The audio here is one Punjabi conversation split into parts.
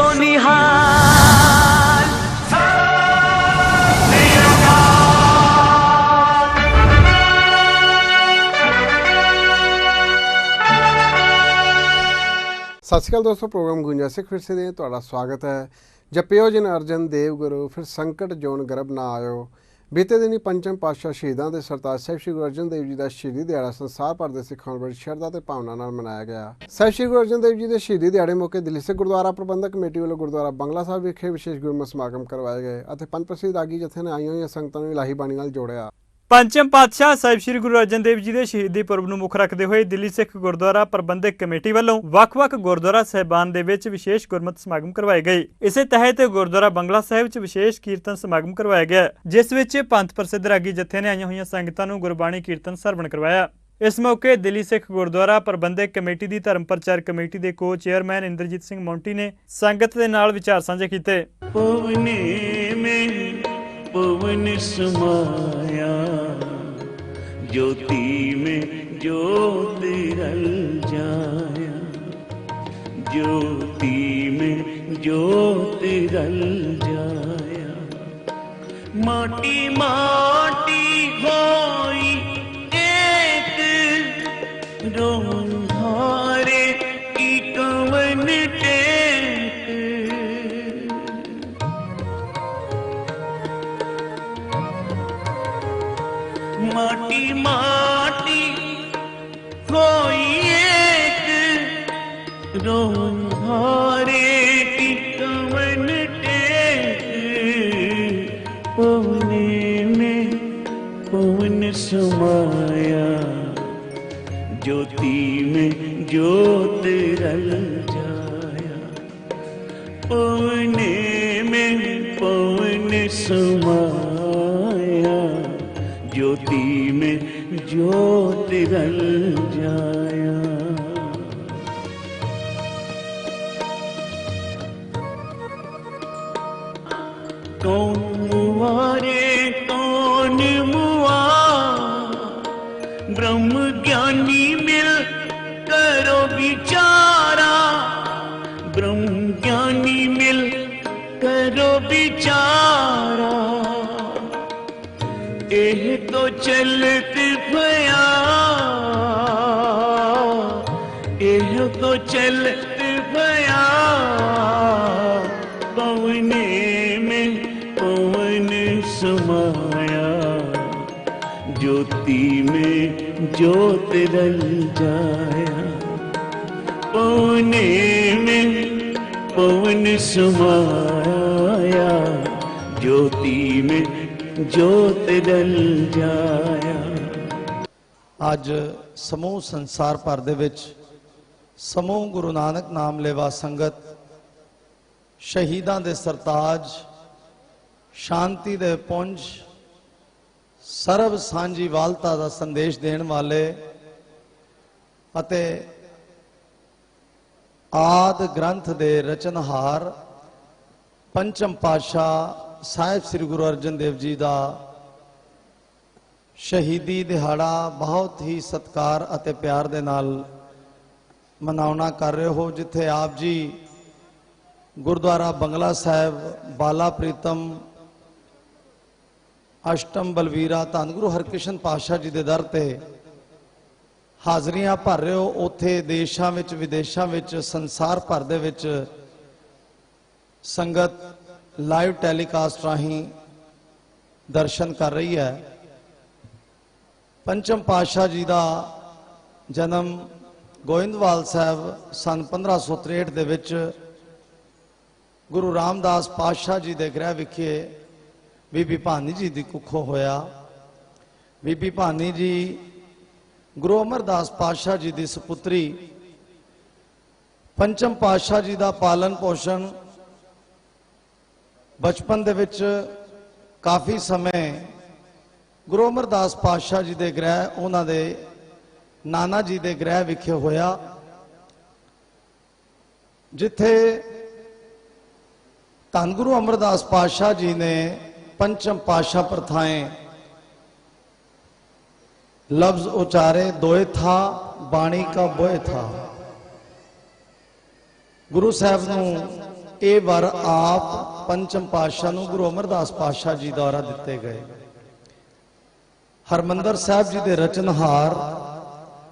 सोनिहाल। सत श्री अकाल दोस्तों, प्रोग्राम गुंजा सिख फिर से दें तो स्वागत है। जपियो जिन अर्जन देव गुरु फिर संकट जोन गर्भ ना आयो। बीते दिन ही पंचम पातशाह शहीदों के सरताज साहिब श्री गुरु अर्जन देव जी का शहीदी दिहाड़ा संसार भर के सिखां बड़ी शरधा ते भावना नाल मनाया गया। साहिब श्री गुरु अर्जन देव जी के शहीदी दिहाड़े मौके दिल्ली सिख गुरुद्वारा प्रबंधक कमेटी वालों गुरुद्वारा बंगला साहिब विखे विशेष गुरमत समागम करवाए गए और पंज प्रसिद्ध आगी जथे ने आईयां होईयां संगतां नूं इलाही बाणी नाल जोड़िया। पंचम पातशाह साहिब श्री गुरु अर्जन देव जी के शहीदी पुरब नूं मुख रखते हुए दिल्ली सिख गुरुद्वारा प्रबंधक कमेटी वालों ਵੱਖ-ਵੱਖ गुरुद्वारा साहिबान दे विच विशेष गुरमत समागम करवाए गए। इसे तहत गुरुद्वारा बंगला साहिब च विशेष कीर्तन समागम करवाया गया, जिस विच पंथ प्रसिद्ध रागी जथे ने आईयां होईयां संगतां नूं गुरबाणी कीर्तन सरवण करवाया। इस मौके दिल्ली सिख गुरुद्वारा प्रबंधक कमेटी की धर्म प्रचार कमेटी के को चेयरमैन इंद्रजीत सिंह मोंटी ने संगत के नाल विचार साझे कीते। पवन समाया ज्योति में ज्योति रल जाया, ज्योति में ज्योति रल जाया। माटी माटी होई एक रोहारे की कवन टेक। माटी माटी कोई एक रोहारे की कवन टेक। पवने में पवन समाया ज्योति में ज्योति रल जाया। पवने में पवन समाया ज्योति में ज्योति रल जाया। कौन मुआरे कौन मुआ, ब्रह्म ज्ञानी मिल करो विचारा। ब्रह्म ज्ञानी मिल करो विचारा। एह तो चलत भया, एह तो चलत भया। पवने में पवन समाया ज्योति में ज्योति रल जाया। पवने में पवन समाया ज्योति में ज्योति रल जाया। अज समूह संसार भर दे विच समूह गुरु नानक नाम लेवा संगत शहीदां दे सरताज शांति दे पुंज सर्व सांझी वालता का संदेश देने वाले अते आद ग्रंथ दे रचनहार पंचम पातशाह साहिब श्री गुरु अर्जन देव जी का शहीदी दिहाड़ा बहुत ही सत्कार अते प्यार दे नाल मनावना कर रहे हो, जिथे आप जी गुरुद्वारा बंगला साहिब बाला प्रीतम अष्टम बलवीरा धन गुरु हरकृष्ण पातशाह जी के दर ते हाजरियां भर रहे हो। उथे देशां विच विदेशां विच संसार भर दे विच संगत लाइव टैलीकास्ट राही दर्शन कर रही है। पंचम पातशाह जी का जन्म गोविंदवाल साहब सन 1563 दे विच गुरु रामदास पातशाह जी के गृह विखे बीबी भानी जी की कुखों होया। बीबी भानी जी गुरु अमरदास पातशाह जी की सपुत्री। पंचम पातशाह जी का पालन पोषण बचपन दे विच काफ़ी समय गुरु अमरदास पातशाह जी के गृह उन्हां दे नाना जी के गृह विखे होया, जिथे धन गुरु अमरदास पातशाह जी ने पंचम पातशाह प्रथाएं लफ्ज उचारे, दोए था बाणी का बोए था। गुरु साहब नूं ਇਹ ਵਰ ਆਪ ਪੰਚਮ ਪਾਤਸ਼ਾਹ ਨੂੰ ਗੁਰੂ ਅਮਰਦਾਸ ਪਾਤਸ਼ਾਹ ਜੀ ਦੁਆਰਾ ਦਿੱਤੇ ਗਏ। ਹਰਮੰਦਰ ਸਾਹਿਬ ਜੀ ਦੇ ਰਚਨਹਾਰ,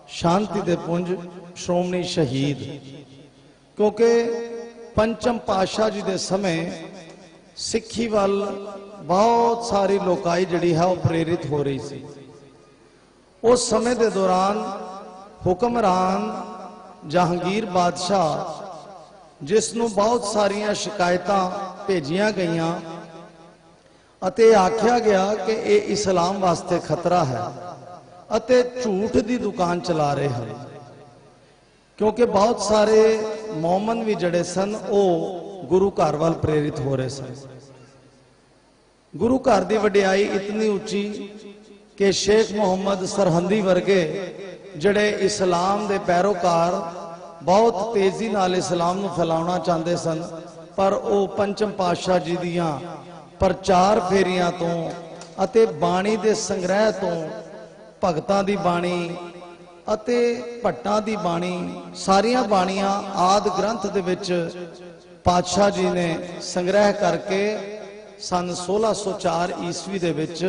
ਸ਼ਾਂਤੀ ਦੇ ਪੁੰਜ, ਸ਼੍ਰੋਮਣੀ ਸ਼ਹੀਦ। ਕਿਉਂਕਿ ਪੰਚਮ ਪਾਤਸ਼ਾਹ ਜੀ ਦੇ ਸਮੇਂ ਸਿੱਖੀ ਵੱਲ ਬਹੁਤ ਸਾਰੀ ਲੋਕਾਈ ਜਿਹੜੀ ਹੈ ਉਹ ਪ੍ਰੇਰਿਤ ਹੋ ਰਹੀ ਸੀ। ਉਸ ਸਮੇਂ ਦੇ ਦੌਰਾਨ ਹੁਕਮਰਾਨ ਜਹਾਂਗੀਰ ਬਾਦਸ਼ਾਹ, ਜਿਸ ਨੂੰ ਬਹੁਤ ਸਾਰੀਆਂ ਸ਼ਿਕਾਇਤਾਂ ਭੇਜੀਆਂ ਗਈਆਂ ਅਤੇ ਆਖਿਆ ਗਿਆ ਕਿ ਇਹ ਇਸਲਾਮ ਵਾਸਤੇ ਖਤਰਾ ਹੈ ਅਤੇ ਝੂਠ ਦੀ ਦੁਕਾਨ ਚਲਾ ਰਹੇ ਹਨ, ਕਿਉਂਕਿ ਬਹੁਤ ਸਾਰੇ ਮੌਮਨ ਵੀ ਜਿਹੜੇ ਸਨ ਉਹ ਗੁਰੂ ਘਰ ਵੱਲ ਪ੍ਰੇਰਿਤ ਹੋ ਰਹੇ ਸਨ। ਗੁਰੂ ਘਰ ਦੀ ਵਡਿਆਈ ਇਤਨੀ ਉੱਚੀ ਕਿ ਸ਼ੇਖ ਮੁਹੰਮਦ ਸਰਹੰਦੀ ਵਰਗੇ ਜਿਹੜੇ ਇਸਲਾਮ ਦੇ ਪੈਰੋਕਾਰ ਬਹੁਤ ਤੇਜ਼ੀ ਨਾਲ ਇਸਲਾਮ ਨੂੰ ਫੈਲਾਉਣਾ ਚਾਹੁੰਦੇ ਸਨ, ਪਰ ਉਹ ਪੰਚਮ ਪਾਤਸ਼ਾਹ ਜੀ ਦੀਆਂ ਪ੍ਰਚਾਰ ਫੇਰੀਆਂ ਤੋਂ ਅਤੇ ਬਾਣੀ ਦੇ ਸੰਗ੍ਰਹਿ ਤੋਂ, ਭਗਤਾਂ ਦੀ ਬਾਣੀ ਅਤੇ ਭੱਟਾਂ ਦੀ ਬਾਣੀ, ਸਾਰੀਆਂ ਬਾਣੀਆਂ ਆਦਿ ਗ੍ਰੰਥ ਦੇ ਵਿੱਚ ਪਾਤਸ਼ਾਹ ਜੀ ਨੇ ਸੰਗ੍ਰਹਿ ਕਰਕੇ ਸਨ 1604 ਈਸਵੀ ਦੇ ਵਿੱਚ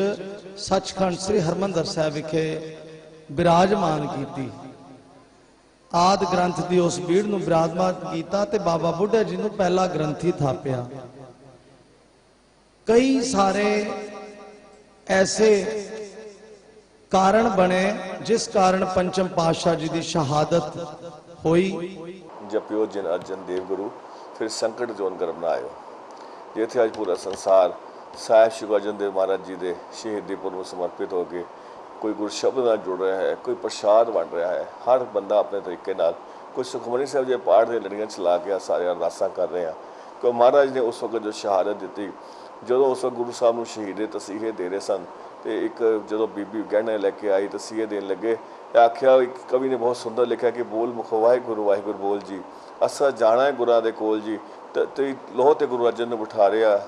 ਸੱਚਖੰਡ ਸ੍ਰੀ ਹਰਮੰਦਰ ਸਾਹਿਬ ਵਿਖੇ ਬਿਰਾਜਮਾਨ ਕੀਤੀ। ਆਦਿ ਗ੍ਰੰਥ ਦੀ ਉਸ ਬੀੜ ਨੂੰ ਬਿਰਾਜਮਾਨ ਕੀਤਾ ਤੇ ਬਾਬਾ ਬੁੱਢਾ ਜੀ ਨੂੰ ਪਹਿਲਾ ਗ੍ਰੰਥੀ ਥਾਪਿਆ। ਕਈ ਸਾਰੇ ਐਸੇ ਕਾਰਨ ਬਣੇ ਜਿਸ ਕਾਰਨ ਪੰਚਮ ਪਾਤਸ਼ਾਹ ਜੀ ਦੀ ਸ਼ਹਾਦਤ ਹੋਈ। ਜਪਿਓ ਜਿਨ ਅਰਜਨ ਦੇਵ ਗੁਰੂ ਫਿਰ ਸੰਕਟ ਜੋਨ ਗਰਭ ਨਾ ਆਇਓ। ਜਿੱਥੇ ਅੱਜ ਪੂਰਾ ਸੰਸਾਰ ਸਾਹਿਬ ਸ਼੍ਰੀ ਗੁਰੂ ਅਰਜਨ ਦੇਵ ਮਹਾਰਾਜ ਜੀ ਦੇ ਸ਼ਹੀਦੀ ਪੁਰਬ ਨੂੰ ਸਮਰਪਿਤ ਹੋ ਕੇ ਕੋਈ ਗੁਰ ਸ਼ਬਦ ਨਾਲ ਜੁੜ ਰਿਹਾ ਹੈ, ਕੋਈ ਪ੍ਰਸ਼ਾਦ ਵੰਡ ਰਿਹਾ ਹੈ। ਹਰ ਬੰਦਾ ਆਪਣੇ ਤਰੀਕੇ ਨਾਲ ਕੋਈ ਸੁਖਮਨੀ ਸਾਹਿਬ ਦੇ ਪਾਠ ਦੇ ਲੜੀਆਂ ਚਲਾ ਕੇ ਸਾਰੇ ਅਰਦਾਸਾਂ ਕਰ ਰਹੇ ਆ ਕਿ ਮਹਾਰਾਜ ਨੇ ਉਸ ਵਕਤ ਜੋ ਸ਼ਹਾਦਤ ਦਿੱਤੀ, ਜਦੋਂ ਉਸ ਵਕਤ ਗੁਰੂ ਸਾਹਿਬ ਨੂੰ ਸ਼ਹੀਦ ਤਸੀਹੇ ਦੇ ਰਹੇ ਸਨ, ਤੇ ਇੱਕ ਜਦੋਂ ਬੀਬੀ ਗਹਿਣੇ ਲੈ ਕੇ ਆਈ ਤਸੀਹੇ ਦੇਣ ਲੱਗੇ, ਆਖਿਆ ਇੱਕ ਕਵੀ ਨੇ ਬਹੁਤ ਸੁੰਦਰ ਲਿਖਿਆ ਕਿ ਬੋਲ ਮੁਖੋ ਵਾਹਿਗੁਰੂ ਵਾਹਿਗੁਰੂ ਬੋਲ ਜੀ, ਅਸਾਂ ਜਾਣਾ ਹੈ ਗੁਰਾਂ ਦੇ ਕੋਲ ਜੀ। ਤੇ ਲੋਹ ਤੇ ਗੁਰੂ ਅਰਜਨ ਨੂੰ ਬਿਠਾ ਰਿਹਾ,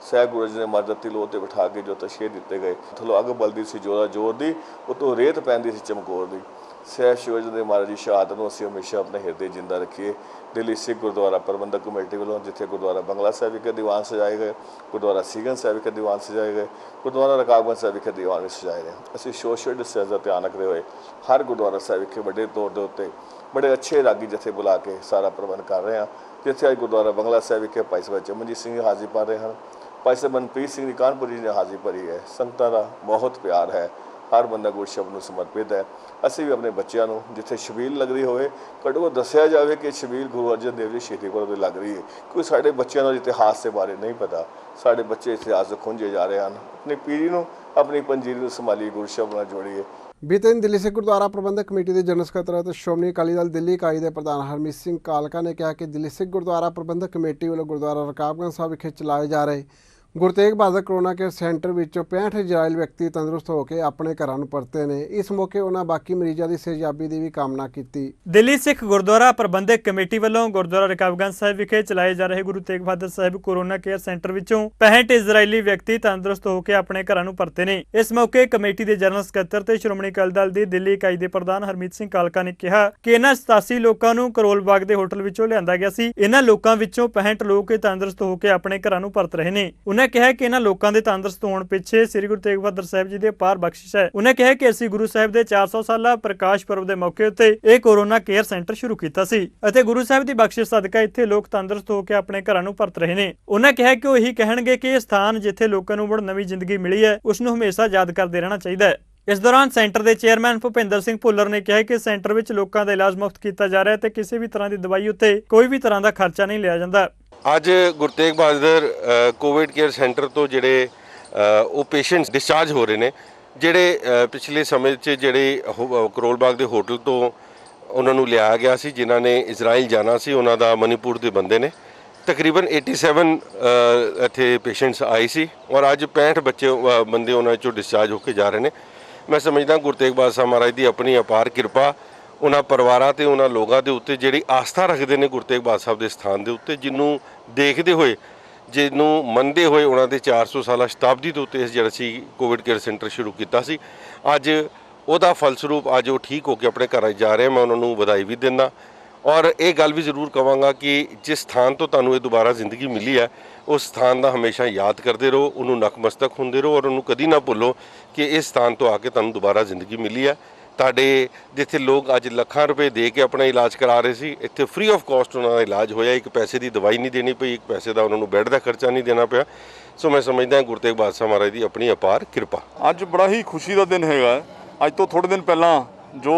ਸਹਿਬ ਗੁਰੂ ਅਰਜਨ ਨੇ ਮਰਦਤੀ ਲੋਹ ਤੇ ਬਿਠਾ ਕੇ ਜੋ ਤਸੀਹੇ ਦਿੱਤੇ ਗਏ, ਥੱਲੋਂ ਅੱਗ ਬਲਦੀ ਸੀ ਜੋਰਾ ਜੋਰ ਦੀ, ਉਤੋਂ ਰੇਤ ਪੈਂਦੀ ਸੀ ਚਮਕੌਰ ਦੀ। ਸਹਿਬ ਸ਼੍ਰੀ ਅਰਜਨ ਦੇਵ ਮਹਾਰਾਜ ਦੀ ਸ਼ਹਾਦਤ ਨੂੰ ਅਸੀਂ ਹਮੇਸ਼ਾ ਆਪਣੇ ਹਿਰਦੇ ਜਿੰਦਾ ਰੱਖੀਏ। ਦਿੱਲੀ ਸਿੱਖ ਗੁਰਦੁਆਰਾ ਪ੍ਰਬੰਧਕ ਕਮੇਟੀ ਵੱਲੋਂ ਜਿੱਥੇ ਗੁਰਦੁਆਰਾ ਬੰਗਲਾ ਸਾਹਿਬ ਵਿਖੇ ਦੀਵਾਨ ਸਜਾਏ ਗਏ, ਗੁਰਦੁਆਰਾ ਸੀਗਨ ਸਾਹਿਬ ਵਿਖੇ ਦੀਵਾਨ ਸਜਾਏ ਗਏ, ਗੁਰਦੁਆਰਾ ਰਕਾਬਗੰਜ ਸਾਹਿਬ ਵਿਖੇ ਦੀਵਾਨ ਵੀ ਸਜਾਏ ਗਏ। ਅਸੀਂ ਸੋਸ਼ਲ ਡਿਸਟੈਂਸ ਦਾ ਧਿਆਨ ਰੱਖਦੇ ਹੋਏ ਹਰ ਗੁਰਦੁਆਰਾ ਸਾਹਿਬ ਵਿਖੇ ਵੱਡੇ ਤੌਰ ਦੇ ਉੱਤੇ ਬੜੇ ਅੱਛੇ ਰਾਗੀ ਜਥੇ ਬੁਲਾ ਕੇ ਸਾਰਾ ਪ੍ਰਬੰਧ ਕਰ ਰਹੇ ਹਾਂ। ਜਿੱਥੇ ਅੱਜ ਗੁਰਦੁਆਰਾ ਬੰਗਲਾ ਸਾਹਿਬ ਵਿਖੇ ਭਾਈ ਸਾਹਿਬ ਚਮਨਜੀਤ ਸਿੰਘ ਹਾਜ਼ਰੀ ਭਰ ਰਹੇ ਹਨ, ਭਾਈ ਸਾਹਿਬ ਮਨਪ੍ਰੀਤ ਸਿੰਘ ਦੀ ਕਾਨਪੁਰ ਜੀ ਨੇ ਹਾਜ਼ਰੀ ਭਰੀ ਹੈ। ਸੰਗਤਾਂ ਦਾ ਬਹੁਤ ਪਿਆਰ ਹੈ, ਹਰ ਬੰਦਾ ਗੁਰ ਸ਼ਬਦ ਨੂੰ ਸਮਰਪਿਤ ਹੈ। ਅਸੀਂ ਵੀ ਆਪਣੇ ਬੱਚਿਆਂ ਨੂੰ ਜਿੱਥੇ ਛਬੀਲ ਲੱਗਦੀ ਹੋਵੇ ਘੱਟੋ ਘੱਟ ਦੱਸਿਆ ਜਾਵੇ ਕਿ ਛਬੀਲ ਗੁਰੂ ਅਰਜਨ ਦੇਵ ਜੀ ਸ਼ਹੀਦੀ ਪੁਰਬ 'ਤੇ ਲੱਗ ਰਹੀ ਹੈ, ਕਿਉਂਕਿ ਸਾਡੇ ਬੱਚਿਆਂ ਨੂੰ ਇਤਿਹਾਸ ਦੇ ਬਾਰੇ ਨਹੀਂ ਪਤਾ। ਸਾਡੇ ਬੱਚੇ ਇਤਿਹਾਸ ਤੋਂ ਖੁੰਝੇ ਜਾ ਰਹੇ ਹਨ। ਆਪਣੀ ਪੀੜ੍ਹੀ ਨੂੰ, ਆਪਣੀ ਪੰਜੀਰੀ ਨੂੰ ਸੰਭਾਲੀਏ, ਗੁਰ ਸ਼ਬਦ ਨਾਲ ਜੋੜੀਏ। ਬੀਤੇ ਦਿਨ ਦਿੱਲੀ ਸਿੱਖ ਗੁਰਦੁਆਰਾ ਪ੍ਰਬੰਧਕ ਕਮੇਟੀ ਦੇ ਜਨਰਲ ਸਕੱਤਰ ਅਤੇ ਸ਼੍ਰੋਮਣੀ ਅਕਾਲੀ ਦਲ ਦਿੱਲੀ ਇਕਾਈ ਦੇ ਪ੍ਰਧਾਨ ਹਰਮੀਤ ਸਿੰਘ ਕਾਲਕਾ ਨੇ ਕਿਹਾ ਕਿ ਦਿੱਲੀ ਸਿੱਖ ਗੁਰਦੁਆਰਾ ਪ੍ਰਬੰਧਕ ਕਮੇਟੀ ਵੱਲੋਂ ਗੁਰਦੁਆਰਾ ਰਕਾਬਗੰਜ ਸਾਹਿਬ ਵਿਖੇ ਚਲਾਏ ਜਾ ਰਹੇ Guru Tegh Bahadur corona care centre ਵਿੱਚੋਂ 65 ਇਜ਼ਰਾਈਲ ਵਿਅਕਤੀ ਤੰਦਰੁਸਤ ਹੋ ਕੇ ਆਪਣੇ ਘਰਾਂ ਨੂੰ ਪਰਤੇ ਨੇ। ਇਸ ਮੌਕੇ ਉਹਨਾਂ ਬਾਕੀ ਮਰੀਜ਼ਾਂ ਦੀ ਸਿਹਤਯਾਬੀ ਦੀ ਵੀ ਕਾਮਨਾ ਕੀਤੀ। ਦਿੱਲੀ ਸਿੱਖ ਗੁਰਦੁਆਰਾ ਪ੍ਰਬੰਧਕ ਕਮੇਟੀ ਵੱਲੋਂ ਗੁਰਦੁਆਰਾ ਰਕਾਬਗੰਜ ਸਾਹਿਬ ਵਿਖੇ ਚਲਾਏ ਜਾ ਰਹੇ Guru Tegh Bahadur Sahib corona care centre ਵਿੱਚੋਂ 65 ਇਜ਼ਰਾਈਲੀ ਵਿਅਕਤੀ ਤੰਦਰੁਸਤ ਹੋ ਕੇ ਆਪਣੇ ਘਰਾਂ ਨੂੰ ਪਰਤੇ ਨੇ। ਇਸ ਮੌਕੇ ਕਮੇਟੀ ਦੇ ਜਨਰਲ ਸਕੱਤਰ ਤੇ ਸ਼੍ਰੋਮਣੀ ਅਕਾਲੀ ਦਲ ਦੀ ਦਿੱਲੀ ਇਕਾਈ ਦੇ ਪ੍ਰਧਾਨ ਹਰਮੀਤ ਸਿੰਘ ਕਾਲਕਾ ਨੇ ਕਿਹਾ ਕਿ ਇਹਨਾਂ 87 ਲੋਕਾਂ ਨੂੰ ਕਰੋਲ ਬਾਗ ਦੇ ਹੋਟਲ ਵਿੱਚੋਂ ਲਿਆਂਦਾ ਗਿਆ ਸੀ। ਇਹਨਾਂ ਲੋਕਾਂ ਵਿੱਚੋਂ 65 ਲੋਕ ਤੰਦਰੁਸਤ ਹੋ ਕੇ ਆਪਣੇ ਘਰਾਂ ਨੂੰ ਪਰਤ ਰਹੇ ਨੇ। ਉਹਨਾਂ ਕਿਹਾ ਕਿ ਇਹਨਾਂ ਲੋਕਾਂ ਦੇ ਤੰਦਰੁਸਤ ਹੋਣ ਪਿੱਛੇ ਸ੍ਰੀ ਗੁਰੂ ਤੇਗ ਬਹਾਦਰ ਸਾਹਿਬ ਜੀ ਦੇ ਅਪਾਰ ਬਖਸ਼ਿਸ਼ ਹੈ। ਉਹਨਾਂ ਕਿਹਾ ਕਿ ਅਸੀਂ ਗੁਰੂ ਸਾਹਿਬ ਦੇ 400 ਸਾਲਾ ਪ੍ਰਕਾਸ਼ ਪੁਰਬ ਦੇ ਮੌਕੇ ਉੱਤੇ ਇਹ ਕੋਰੋਨਾ ਕੇਅਰ ਸੈਂਟਰ ਸ਼ੁਰੂ ਕੀਤਾ ਸੀ ਅਤੇ ਗੁਰੂ ਸਾਹਿਬ ਦੀ ਬਖਸ਼ਿਸ਼ ਸਦਕਾ ਇੱਥੇ ਲੋਕ ਤੰਦਰੁਸਤ ਹੋ ਕੇ ਆਪਣੇ ਘਰਾਂ ਨੂੰ ਪਰਤ ਰਹੇ ਨੇ। ਉਹਨਾਂ ਕਿਹਾ ਕਿ ਉਹ ਇਹੀ ਕਹਿਣਗੇ ਕਿ ਇਹ ਸਥਾਨ ਜਿੱਥੇ ਲੋਕਾਂ ਨੂੰ ਬੜ ਨਵੀਂ ਜ਼ਿੰਦਗੀ ਮਿਲੀ ਹੈ ਉਸ ਨੂੰ ਹਮੇਸ਼ਾ ਯਾਦ ਕਰਦੇ ਰਹਿਣਾ ਚਾਹੀਦਾ ਹੈ। ਇਸ ਦੌਰਾਨ ਸੈਂਟਰ ਦੇ ਚੇਅਰਮੈਨ ਭੁਪਿੰਦਰ ਸਿੰਘ ਭੁੱਲਰ ਨੇ ਕਿਹਾ ਕਿ ਸੈਂਟਰ ਵਿੱਚ ਲੋਕਾਂ ਦਾ ਇਲਾਜ ਮੁਫਤ ਕੀਤਾ ਜਾ ਰਿਹਾ ਹੈ ਤੇ ਕਿਸੇ ਵੀ ਤਰ੍ਹਾਂ ਦੀ ਦਵਾਈ ਉੱਤੇ ਕੋਈ ਵੀ ਤਰ੍ਹਾਂ ਦਾ ਖਰਚਾ ਨਹੀਂ ਲਿਆ ਜਾਂਦਾ। ਅੱਜ Guru Tegh Bahadur Covid care centre ਤੋਂ ਜਿਹੜੇ ਉਹ ਪੇਸ਼ੈਂਟਸ ਡਿਸਚਾਰਜ ਹੋ ਰਹੇ ਨੇ, ਜਿਹੜੇ ਪਿਛਲੇ ਸਮੇਂ 'ਚ ਜਿਹੜੇ ਕਰੋਲ ਬਾਗ ਦੇ ਹੋਟਲ ਤੋਂ ਉਹਨਾਂ ਨੂੰ ਲਿਆਇਆ ਗਿਆ ਸੀ, ਜਿਨ੍ਹਾਂ ਨੇ ਇਜ਼ਰਾਈਲ ਜਾਣਾ ਸੀ, ਉਹਨਾਂ ਦਾ ਮਨੀਪੁਰ ਦੇ ਬੰਦੇ ਨੇ। ਤਕਰੀਬਨ 87 ਇੱਥੇ ਪੇਸ਼ੈਂਟਸ ਆਏ ਸੀ ਔਰ ਅੱਜ 65 ਬੰਦੇ ਉਹਨਾਂ 'ਚੋਂ ਡਿਸਚਾਰਜ ਹੋ ਕੇ ਜਾ ਰਹੇ ਨੇ। ਮੈਂ ਸਮਝਦਾ ਗੁਰੂ ਤੇਗ ਬਹਾਦਰ ਸਾਹਿਬ ਮਹਾਰਾਜ ਦੀ ਆਪਣੀ ਅਪਾਰ ਕਿਰਪਾ ਉਹਨਾਂ ਪਰਿਵਾਰਾਂ ਤੇ ਉਹਨਾਂ ਲੋਕਾਂ ਦੇ ਉੱਤੇ ਜਿਹੜੀ ਆਸਥਾ ਰੱਖਦੇ ਨੇ ਗੁਰੂ ਤੇਗ ਬਹਾਦਰ ਸਾਹਿਬ ਦੇ ਸਥਾਨ ਦੇ ਉੱਤੇ, ਜਿਹਨੂੰ ਦੇਖਦੇ ਹੋਏ, ਜਿਹਨੂੰ ਮੰਨਦੇ ਹੋਏ ਉਹਨਾਂ ਦੇ 400 ਸਾਲਾ ਸ਼ਤਾਬਦੀ ਦੇ ਉੱਤੇ ਜਿਹੜਾ ਸੀ ਕੋਵਿਡ ਕੇਅਰ ਸੈਂਟਰ ਸ਼ੁਰੂ ਕੀਤਾ ਸੀ, ਅੱਜ ਉਹਦਾ ਫਲਸਰੂਪ ਅੱਜ ਉਹ ਠੀਕ ਹੋ ਕੇ ਆਪਣੇ ਘਰਾਂ ਜਾ ਰਹੇ। ਮੈਂ ਉਹਨਾਂ ਨੂੰ ਵਧਾਈ ਵੀ ਦਿੰਦਾ ਔਰ ਇਹ ਗੱਲ ਵੀ ਜ਼ਰੂਰ ਕਵਾਂਗਾ ਕਿ ਜਿਸ ਸਥਾਨ ਤੋਂ ਤੁਹਾਨੂੰ ਇਹ ਦੁਬਾਰਾ ਜ਼ਿੰਦਗੀ ਮਿਲੀ ਹੈ ਉਸ ਸਥਾਨ ਦਾ ਹਮੇਸ਼ਾ ਯਾਦ ਕਰਦੇ ਰਹੋ, ਉਹਨੂੰ ਨਕਮਸਤਕ ਹੁੰਦੇ ਰਹੋ ਔਰ ਉਹਨੂੰ ਕਦੀ ਨਾ ਭੁੱਲੋ ਕਿ ਇਸ ਸਥਾਨ ਤੋਂ ਆ ਕੇ ਤੁਹਾਨੂੰ ਦੁਬਾਰਾ ਜ਼ਿੰਦਗੀ ਮਿਲੀ ਹੈ। ਤੁਹਾਡੇ ਜਿੱਥੇ ਲੋਕ ਅੱਜ ਲੱਖਾਂ ਰੁਪਏ ਦੇ ਕੇ ਆਪਣਾ ਇਲਾਜ ਕਰਾ ਰਹੇ ਸੀ, ਇੱਥੇ ਫ੍ਰੀ ਆਫ ਕਾਸਟ ਉਹਨਾਂ ਦਾ ਇਲਾਜ ਹੋਇਆ। ਇੱਕ ਪੈਸੇ ਦੀ ਦਵਾਈ ਨਹੀਂ ਦੇਣੀ ਪਈ, ਇੱਕ ਪੈਸੇ ਦਾ ਉਹਨਾਂ ਨੂੰ ਬੈੱਡ ਦਾ ਖਰਚਾ ਨਹੀਂ ਦੇਣਾ ਪਿਆ। ਸੋ ਮੈਂ ਸਮਝਦਾ ਗੁਰੂ ਤੇਗ ਬਹਾਦਰ ਸਾਹਿਬ ਮਹਾਰਾਜ ਦੀ ਆਪਣੀ ਅਪਾਰ ਕਿਰਪਾ। ਅੱਜ ਬੜਾ ਹੀ ਖੁਸ਼ੀ ਦਾ ਦਿਨ ਹੈਗਾ। ਅੱਜ ਤੋਂ ਥੋੜੇ ਦਿਨ ਪਹਿਲਾਂ ਜੋ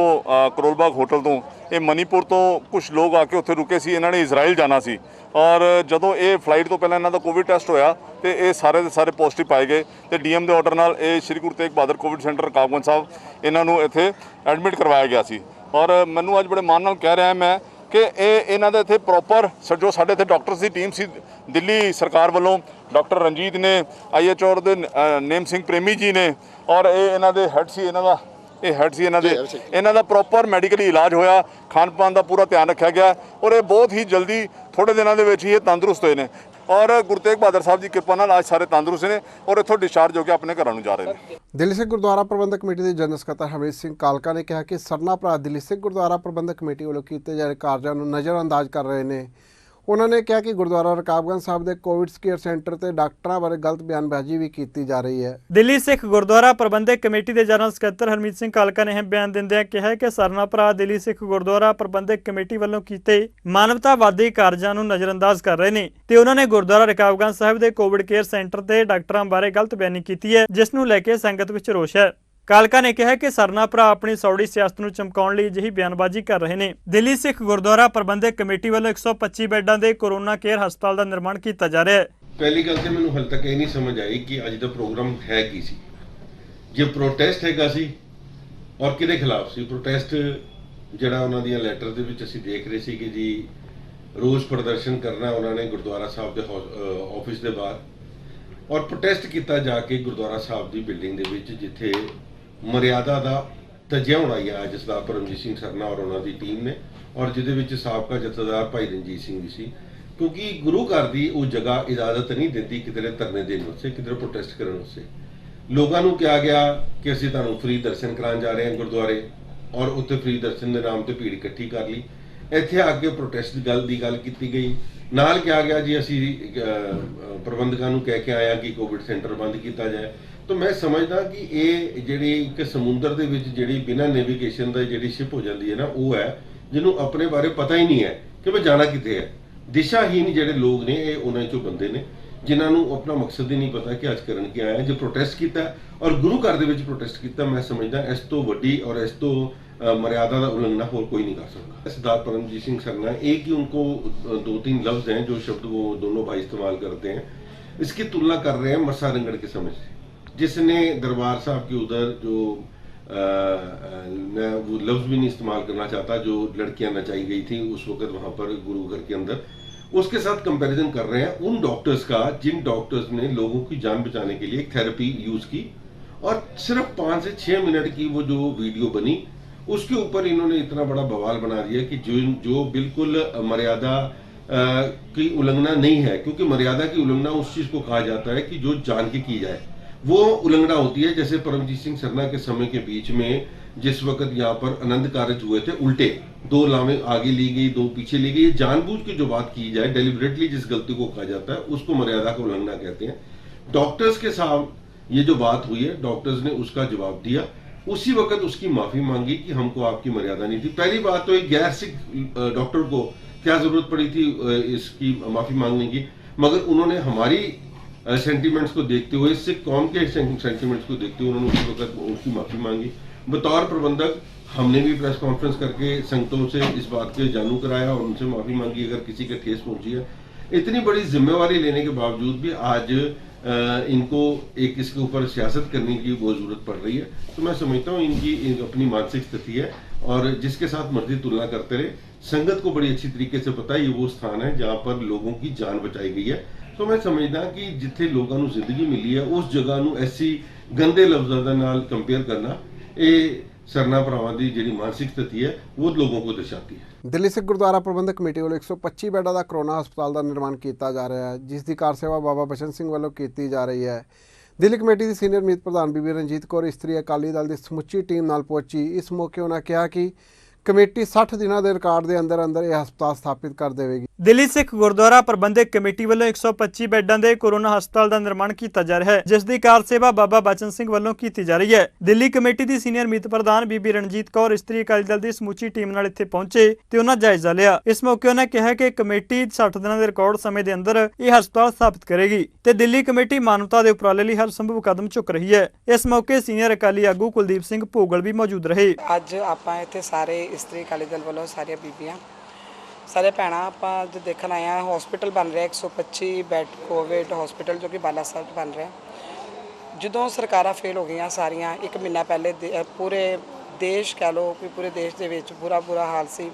ਕਰੋਲ ਬਾਗ ਹੋਟਲ ਤੋਂ ਇਹ ਮਨੀਪੁਰ ਤੋਂ ਕੁਝ ਲੋਕ ਆ ਕੇ ਉੱਥੇ ਰੁਕੇ ਸੀ। ਇਹਨਾਂ ਨੇ ਇਜ਼ਰਾਈਲ ਜਾਣਾ ਸੀ ਔਰ ਜਦੋਂ ਇਹ ਫਲਾਈਟ ਤੋਂ ਪਹਿਲਾਂ ਇਹਨਾਂ ਦਾ ਕੋਵਿਡ ਟੈਸਟ ਹੋਇਆ ਤੇ ਇਹ ਸਾਰੇ ਦੇ ਸਾਰੇ ਪੋਜ਼ਿਟਿਵ ਪਾਏ ਗਏ ਤੇ ਡੀਐਮ ਦੇ ਆਰਡਰ ਨਾਲ ਇਹ ਸ਼੍ਰੀ ਗੁਰੂ ਤੇਗ ਬਹਾਦਰ ਕੋਵਿਡ ਸੈਂਟਰ ਰਕਾਬਗੰਜ ਸਾਹਿਬ ਇਹਨਾਂ ਨੂੰ ਇੱਥੇ ਐਡਮਿਟ ਕਰਵਾਇਆ ਗਿਆ ਸੀ। ਔਰ ਮੈਨੂੰ ਅੱਜ ਬੜੇ ਮਾਣ ਨਾਲ ਕਹਿ ਰਿਹਾ ਮੈਂ ਕਿ ਇਹਨਾਂ ਦੇ ਇੱਥੇ ਪ੍ਰੋਪਰ ਜੋ ਸਾਡੇ ਇੱਥੇ ਡਾਕਟਰਸ ਦੀ ਟੀਮ ਸੀ ਦਿੱਲੀ ਸਰਕਾਰ ਵੱਲੋਂ, ਡਾਕਟਰ ਰਣਜੀਤ ਨੇ, IHO ਦੇ ਨੇਮ ਸਿੰਘ ਪ੍ਰੇਮੀ ਜੀ ਨੇ ਔਰ ਇਹ ਇਹਨਾਂ ਦੇ ਹੈੱਡ ਸੀ ਇਹਨਾਂ ਦਾ ਪ੍ਰੋਪਰ ਮੈਡੀਕਲੀ ਇਲਾਜ ਹੋਇਆ, ਖਾਣ ਪਾਣ ਦਾ ਪੂਰਾ ਧਿਆਨ ਰੱਖਿਆ ਗਿਆ ਔਰ ਇਹ ਬਹੁਤ ਹੀ ਜਲਦੀ ਥੋੜੇ ਦਿਨਾਂ ਦੇ ਵਿੱਚ ਹੀ ਇਹ ਤੰਦਰੁਸਤ ਹੋਏ ਨੇ ਔਰ ਗੁਰੂ ਤੇਗ ਬਹਾਦਰ ਸਾਹਿਬ ਦੀ ਕਿਰਪਾ ਨਾਲ ਅੱਜ ਸਾਰੇ ਤੰਦਰੁਸਤ ਨੇ ਔਰ ਇੱਥੋਂ ਡਿਸਚਾਰਜ ਹੋ ਕੇ ਆਪਣੇ ਘਰਾਂ ਨੂੰ ਜਾ ਰਹੇ ਨੇ। ਦਿੱਲੀ ਸਿੱਖ ਗੁਰਦੁਆਰਾ ਪ੍ਰਬੰਧਕ ਕਮੇਟੀ ਦੇ ਜਨਰਲ ਸਕੱਤਰ ਹਰਮੀਤ ਸਿੰਘ ਕਾਲਕਾ ਨੇ ਕਿਹਾ ਕਿ ਸਰਨਾ ਭਰਾ ਦਿੱਲੀ ਸਿੱਖ ਗੁਰਦੁਆਰਾ ਪ੍ਰਬੰਧਕ ਕਮੇਟੀ ਵੱਲੋਂ ਕੀਤੇ ਜਾ ਰਹੇ ਕਾਰਜਾਂ ਨੂੰ ਨਜ਼ਰਅੰਦਾਜ਼ ਕਰ ਰਹੇ ਨੇ। ਉਹਨਾਂ ਨੇ ਕਿਹਾ ਕਿ ਗੁਰਦੁਆਰਾ ਰਕਾਬਗੰਜ ਸਾਹਿਬ ਦੇ ਕੋਵਿਡ ਕੇਅਰ ਸੈਂਟਰ ਤੇ ਡਾਕਟਰਾਂ ਬਾਰੇ ਗਲਤ ਬਿਆਨਬਾਜ਼ੀ ਵੀ ਕੀਤੀ ਜਾ ਰਹੀ ਹੈ। ਦਿੱਲੀ ਸਿੱਖ ਗੁਰਦੁਆਰਾ ਪ੍ਰਬੰਧਕ ਕਮੇਟੀ ਦੇ ਜਨਰਲ ਸਕੱਤਰ ਹਰਮੀਤ ਸਿੰਘ ਕਾਲਕਾ ਨੇ ਇਹ ਬਿਆਨ ਦਿੰਦਿਆਂ ਕਿਹਾ ਕਿ ਸਰਨਾ ਭਰਾ ਦਿੱਲੀ ਸਿੱਖ ਗੁਰਦੁਆਰਾ ਪ੍ਰਬੰਧਕ ਕਮੇਟੀ ਵੱਲੋਂ ਕੀਤੇ ਮਾਨਵਤਾਵਾਦੀ ਕਾਰਜਾਂ ਨੂੰ ਨਜ਼ਰਅੰਦਾਜ਼ ਕਰ ਰਹੇ ਨੇ ਤੇ ਉਹਨਾਂ ਨੇ ਗੁਰਦੁਆਰਾ ਰਕਾਬਗੰਜ ਸਾਹਿਬ ਦੇ ਕੋਵਿਡ ਕੇਅਰ ਸੈਂਟਰ ਤੇ ਡਾਕਟਰਾਂ ਬਾਰੇ ਗਲਤ ਬਿਆਨੀ ਕੀਤੀ ਹੈ, ਜਿਸ ਨੂੰ ਲੈ ਕੇ ਸੰਗਤ ਵਿੱਚ ਰੋਸ਼ ਹੈ। ਕਾਲਕਾ ਨੇ ਕਿਹਾ ਕਿ ਸਰਨਾ ਭਰਾ ਆਪਣੀ ਸੌੜੀ ਸਿਆਸਤ ਨੂੰ ਚਮਕਾਉਣ ਲਈ ਅਜਿਹੀ ਬਿਆਨਬਾਜ਼ੀ ਕਰ ਰਹੇ ਨੇ। ਦਿੱਲੀ ਸਿੱਖ ਗੁਰਦੁਆਰਾ ਪ੍ਰਬੰਧਕ ਕਮੇਟੀ ਵੱਲੋਂ 125 ਬੈੱਡਾਂ ਦੇ ਕੋਰੋਨਾ ਕੇਅਰ ਹਸਪਤਾਲ ਦਾ ਨਿਰਮਾਣ ਕੀਤਾ ਜਾ ਰਿਹਾ ਹੈ। ਪਹਿਲੀ ਗੱਲ ਤੇ ਮੈਨੂੰ ਹਾਲੇ ਤੱਕ ਇਹ ਨਹੀਂ ਸਮਝ ਆਈ ਕਿ ਅੱਜ ਦਾ ਪ੍ਰੋਗਰਾਮ ਹੈ ਕੀ ਸੀ। ਜੇ ਪ੍ਰੋਟੈਸਟ ਹੈਗਾ ਸੀ ਔਰ ਕਿਹਦੇ ਖਿਲਾਫ ਸੀ ਪ੍ਰੋਟੈਸਟ? ਜਿਹੜਾ ਉਹਨਾਂ ਦੀਆਂ ਲੈਟਰ ਦੇ ਵਿੱਚ ਅਸੀਂ ਦੇਖ ਰਹੇ ਸੀ ਕਿ ਜੀ ਰੋਸ ਪ੍ਰਦਰਸ਼ਨ ਕਰਨਾ ਉਹਨਾਂ ਨੇ ਗੁਰਦੁਆਰਾ ਸਾਹਿਬ ਦੇ ਆਫਿਸ ਦੇ ਬਾਹਰ ਔਰ ਪ੍ਰੋਟੈਸਟ ਕੀਤਾ ਜਾ ਕੇ ਗੁਰਦੁਆਰਾ ਸਾਹਿਬ ਦੀ ਬਿਲਡਿੰਗ ਦੇ ਵਿੱਚ, ਜਿੱਥੇ ਮਰਿਆਦਾ ਦਾ ਤਜਿਆ ਹੋਣਾ ਅੱਜ ਸਰਦਾਰ ਪਰਮਜੀਤ ਸਿੰਘ ਸਰਨਾ ਔਰ ਉਹਨਾਂ ਦੀ ਟੀਮ ਨੇ ਔਰ ਜਿਹਦੇ ਵਿੱਚ ਸਾਬਕਾ ਜਥੇਦਾਰ ਭਾਈ ਰਣਜੀਤ ਸਿੰਘ ਵੀ ਸੀ, ਕਿਉਂਕਿ ਗੁਰੂ ਘਰ ਦੀ ਉਹ ਜਗ੍ਹਾ ਇਜਾਜ਼ਤ ਨਹੀਂ ਦਿੰਦੀ ਕਿਧਰੇ ਧਰਨੇ ਦੇਣ ਵਾਸਤੇ, ਕਿਧਰੇ ਪ੍ਰੋਟੈਸਟ ਕਰਨ ਵਾਸਤੇ। ਲੋਕਾਂ ਨੂੰ ਕਿਹਾ ਗਿਆ ਕਿ ਅਸੀਂ ਤੁਹਾਨੂੰ ਫ੍ਰੀ ਦਰਸ਼ਨ ਕਰਾਉਣ ਜਾ ਰਹੇ ਹਾਂ ਗੁਰਦੁਆਰੇ ਔਰ ਉੱਥੇ ਫ੍ਰੀ ਦਰਸ਼ਨ ਦੇ ਨਾਮ ਤੇ ਭੀੜ ਇਕੱਠੀ ਕਰ ਲਈ। ਇੱਥੇ ਆ ਕੇ ਪ੍ਰੋਟੈਸਟ ਦੀ ਗੱਲ ਕੀਤੀ ਗਈ। ਨਾਲ ਕਿਹਾ ਗਿਆ ਜੀ ਅਸੀਂ ਪ੍ਰਬੰਧਕਾਂ ਨੂੰ ਕਹਿ ਕੇ ਆਇਆ ਕਿ ਕੋਵਿਡ ਸੈਂਟਰ ਬੰਦ ਕੀਤਾ ਜਾਏ। ਤਾਂ ਮੈਂ ਸਮਝਦਾ ਕਿ ਇਹ ਜਿਹੜੀ ਇੱਕ ਸਮੁੰਦਰ ਦੇ ਵਿੱਚ ਜਿਹੜੀ ਬਿਨਾਂ ਨੈਵੀਗੇਸ਼ਨ ਦਾ ਜਿਹੜੀ ਸ਼ਿਪ ਹੋ ਜਾਂਦੀ ਹੈ ਨਾ, ਉਹ ਹੈ ਜਿਹਨੂੰ ਆਪਣੇ ਬਾਰੇ ਪਤਾ ਹੀ ਨਹੀਂ ਹੈ ਕਿ ਮੈਂ ਜਾਣਾ ਕਿੱਥੇ ਹੈ। ਦਿਸ਼ਾਹੀਨ ਜਿਹੜੇ ਲੋਕ ਨੇ ਇਹ ਉਹਨਾਂ ਚੋਂ ਬੰਦੇ ਨੇ ਜਿਨ੍ਹਾਂ ਨੂੰ ਆਪਣਾ ਮਕਸਦ ਹੀ ਨਹੀਂ ਪਤਾ ਕਿ ਅੱਜ ਕਰਨ ਕੀ ਆਇਆ। ਜੇ ਪ੍ਰੋਟੈਸਟ ਕੀਤਾ ਔਰ ਗੁਰੂ ਘਰ ਦੇ ਵਿੱਚ ਪ੍ਰੋਟੈਸਟ ਕੀਤਾ, ਮੈਂ ਸਮਝਦਾ ਇਸ ਤੋਂ ਵੱਡੀ ਔਰ ਇਸ ਤੋਂ मर्यादा का उल्लंघन और कोई नहीं कर सकता। सरदार परमजीत सिंह सरना, एक ही उनको 2-3 लफ्ज हैं जो शब्द वो दोनों भाई इस्तेमाल करते हैं, इसकी तुलना कर रहे हैं मरसा रंगड़ के समय से, जिसने दरबार साहब के उधर जो मैं वो लफ्ज भी नहीं इस्तेमाल करना चाहता, जो लड़कियां नचाई गई थी उस वक्त वहाँ पर गुरु घर के अंदर, उसके साथ कंपैरिजन कर रहे हैं उन डॉक्टर्स का जिन डॉक्टर्स ने लोगों की जान बचाने के लिए एक थेरेपी यूज की और सिर्फ 5 से 6 मिनट की वो जो वीडियो बनी उसके ऊपर इन्होंने इतना बड़ा बवाल बना दिया कि जो बिल्कुल मर्यादा की उल्लंघना नहीं है, क्योंकि मर्यादा की उल्लंघना उस चीज को कहा जाता है कि जो जान के की जाए, वो उल्लंघना होती है। जैसे परमजीत सिंह सरना के समय के बीच में जिस वक्त यहाँ पर अनंत कारज हुए थे, उल्टे 2 लावें आगे ली गई 2 पीछे ली गई, ये जानबूझ के जो बात की जाए, डेलिबरेटली जिस गलती को कहा जाता है उसको मर्यादा का उल्लंघना कहते हैं। डॉक्टर्स के साथ ये जो बात हुई है, डॉक्टर्स ने उसका जवाब दिया, उसी वक्त उसकी माफी मांगी कि हमको आपकी मर्यादा नहीं थी। पहली बात तो एक गैर सिख डॉक्टर को क्या जरूरत पड़ी थी इसकी माफी मांगने की, मगर उन्होंने हमारी सेंटीमेंट्स को देखते हुए, सिख कौम के सेंटीमेंट्स को देखते हुए उन्होंने उसी वक्त उसकी माफी मांगी। बतौर प्रबंधक हमने भी प्रेस कॉन्फ्रेंस करके संगतों से इस बात के जानू कराया और उनसे माफी मांगी अगर किसी के ठेस पहुंची है। इतनी बड़ी जिम्मेवारी लेने के बावजूद भी आज इनको एक इसके ऊपर सियासत करने की वो जरूरत पड़ रही है। तो मैं समझता हूँ इनकी अपनी मानसिक स्थिति है और जिसके साथ मर्जी तुलना करते रहे। संगत को बड़ी अच्छी तरीके से पता है ये वो स्थान है जहाँ पर लोगों की जान बचाई गई है। तो मैं समझदा कि जिथे लोगों को जिंदगी मिली है उस जगह को ऐसी गंदे लफ्ज़ों के नाल कंपेयर करना, ये सरना भरावां दी जिहड़ी मानसिक स्थिति है वो लोगों को दर्शाती है। ਦਿੱਲੀ ਸਿੱਖ ਗੁਰਦੁਆਰਾ ਪ੍ਰਬੰਧਕ ਕਮੇਟੀ ਵੱਲੋਂ 125 ਬੈੱਡਾਂ ਦਾ ਕਰੋਨਾ ਹਸਪਤਾਲ ਦਾ ਨਿਰਮਾਣ ਕੀਤਾ ਜਾ ਰਿਹਾ ਹੈ, ਜਿਸ ਦੀ ਕਾਰ ਸੇਵਾ ਬਾਬਾ ਬਚਨ ਸਿੰਘ ਵੱਲੋਂ ਕੀਤੀ ਜਾ ਰਹੀ ਹੈ। ਦਿੱਲੀ ਕਮੇਟੀ ਦੀ ਸੀਨੀਅਰ ਮੀਤ ਪ੍ਰਧਾਨ ਬੀਬੀ ਰਣਜੀਤ ਕੌਰ ਇਸਤਰੀ ਅਕਾਲੀ ਦਲ ਦੀ ਸਮੁੱਚੀ ਟੀਮ ਨਾਲ ਪਹੁੰਚੀ। ਇਸ ਮੌਕੇ ਉਹਨਾਂ ਕਿਹਾ ਕਿ ਕਮੇਟੀ 60 ਦਿਨਾਂ ਦੇ ਰਿਕਾਰਡ ਦੇ ਅੰਦਰ ਅੰਦਰ ਇਹ ਹਸਪਤਾਲ ਸਥਾਪਿਤ ਕਰ ਦੇਵੇਗੀ। ਦਿੱਲੀ ਸਿੱਖ ਗੁਰਦੁਆਰਾ ਪ੍ਰਬੰਧਕ ਕਮੇਟੀ ਵੱਲੋਂ 125 ਬੈੱਡਾਂ ਦੇ ਕੋਰੋਨਾ ਹਸਪਤਾਲ ਦਾ ਨਿਰਮਾਣ ਕੀਤਾ ਜਾ ਰਿਹਾ ਹੈ, ਜਿਸ ਦੀ ਕਾਰ ਸੇਵਾ ਬਾਬਾ ਬਚਨ ਸਿੰਘ ਵੱਲੋਂ ਕੀਤੀ ਜਾ ਰਹੀ ਹੈ। ਦਿੱਲੀ ਕਮੇਟੀ ਦੀ ਸੀਨੀਅਰ ਮੀਤ ਪ੍ਰਧਾਨ ਬੀਬੀ ਰਣਜੀਤ ਕੌਰ ਇਸਤਰੀ ਅਕਾਲੀ ਦਲ ਦੀ ਸਮੁੱਚੀ ਟੀਮ ਨਾਲ ਇੱਥੇ ਪਹੁੰਚੇ ਤੇ ਉਹਨਾਂ ਜਾਇਜ਼ਾ ਲਿਆ। ਇਸ ਮੌਕੇ ਉਹਨਾਂ ਕਿਹਾ ਕਿ ਕਮੇਟੀ 60 ਦਿਨਾਂ ਦੇ ਰਿਕਾਰਡ ਸਮੇਂ ਦੇ ਅੰਦਰ ਇਹ ਹਸਪਤਾਲ ਸਥਾਪਿਤ ਕਰੇਗੀ ਤੇ ਦਿੱਲੀ ਕਮੇਟੀ ਮਾਨਵਤਾ ਦੇ ਉਪਰਾਲੇ ਲਈ ਹਰ ਸੰਭਵ ਕਦਮ ਚੁੱਕ ਰਹੀ ਹੈ। ਇਸ ਮੌਕੇ ਸੀਨੀਅਰ ਅਕਾਲੀ ਆਗੂ ਕੁਲਦੀਪ ਸਿੰਘ ਭੋਗਲ ਵੀ ਮੌਜੂਦ ਰਹੇ। ਅੱਜ ਆਪਾਂ ਇੱਥੇ ਸਾਰੇ ਇਸਤਰੀ ਅਕਾਲੀ ਦਲ ਵੱਲੋਂ ਸਾਰੀਆਂ ਬੀਬੀਆਂ ਸਾਰੇ ਭੈਣਾਂ ਆਪਾਂ ਅੱਜ ਦੇਖਣ ਆਏ ਹਾਂ। ਹਸਪੀਟਲ ਬਣ ਰਿਹਾ 125 ਬੈੱਡ ਕੋਵਿਡ ਹਸਪੀਟਲ ਜੋ ਕਿ ਬਾਲਾ ਸਾਹਿਬ 'ਚ ਬਣ ਰਿਹਾ। ਜਦੋਂ ਸਰਕਾਰਾਂ ਫੇਲ ਹੋ ਗਈਆਂ ਸਾਰੀਆਂ, 1 ਮਹੀਨਾ ਪਹਿਲੇ ਪੂਰੇ ਦੇਸ਼ ਕਹਿ ਲਓ ਕਿ ਪੂਰੇ ਦੇਸ਼ ਦੇ ਵਿੱਚ ਬੁਰਾ ਹਾਲ ਸੀ।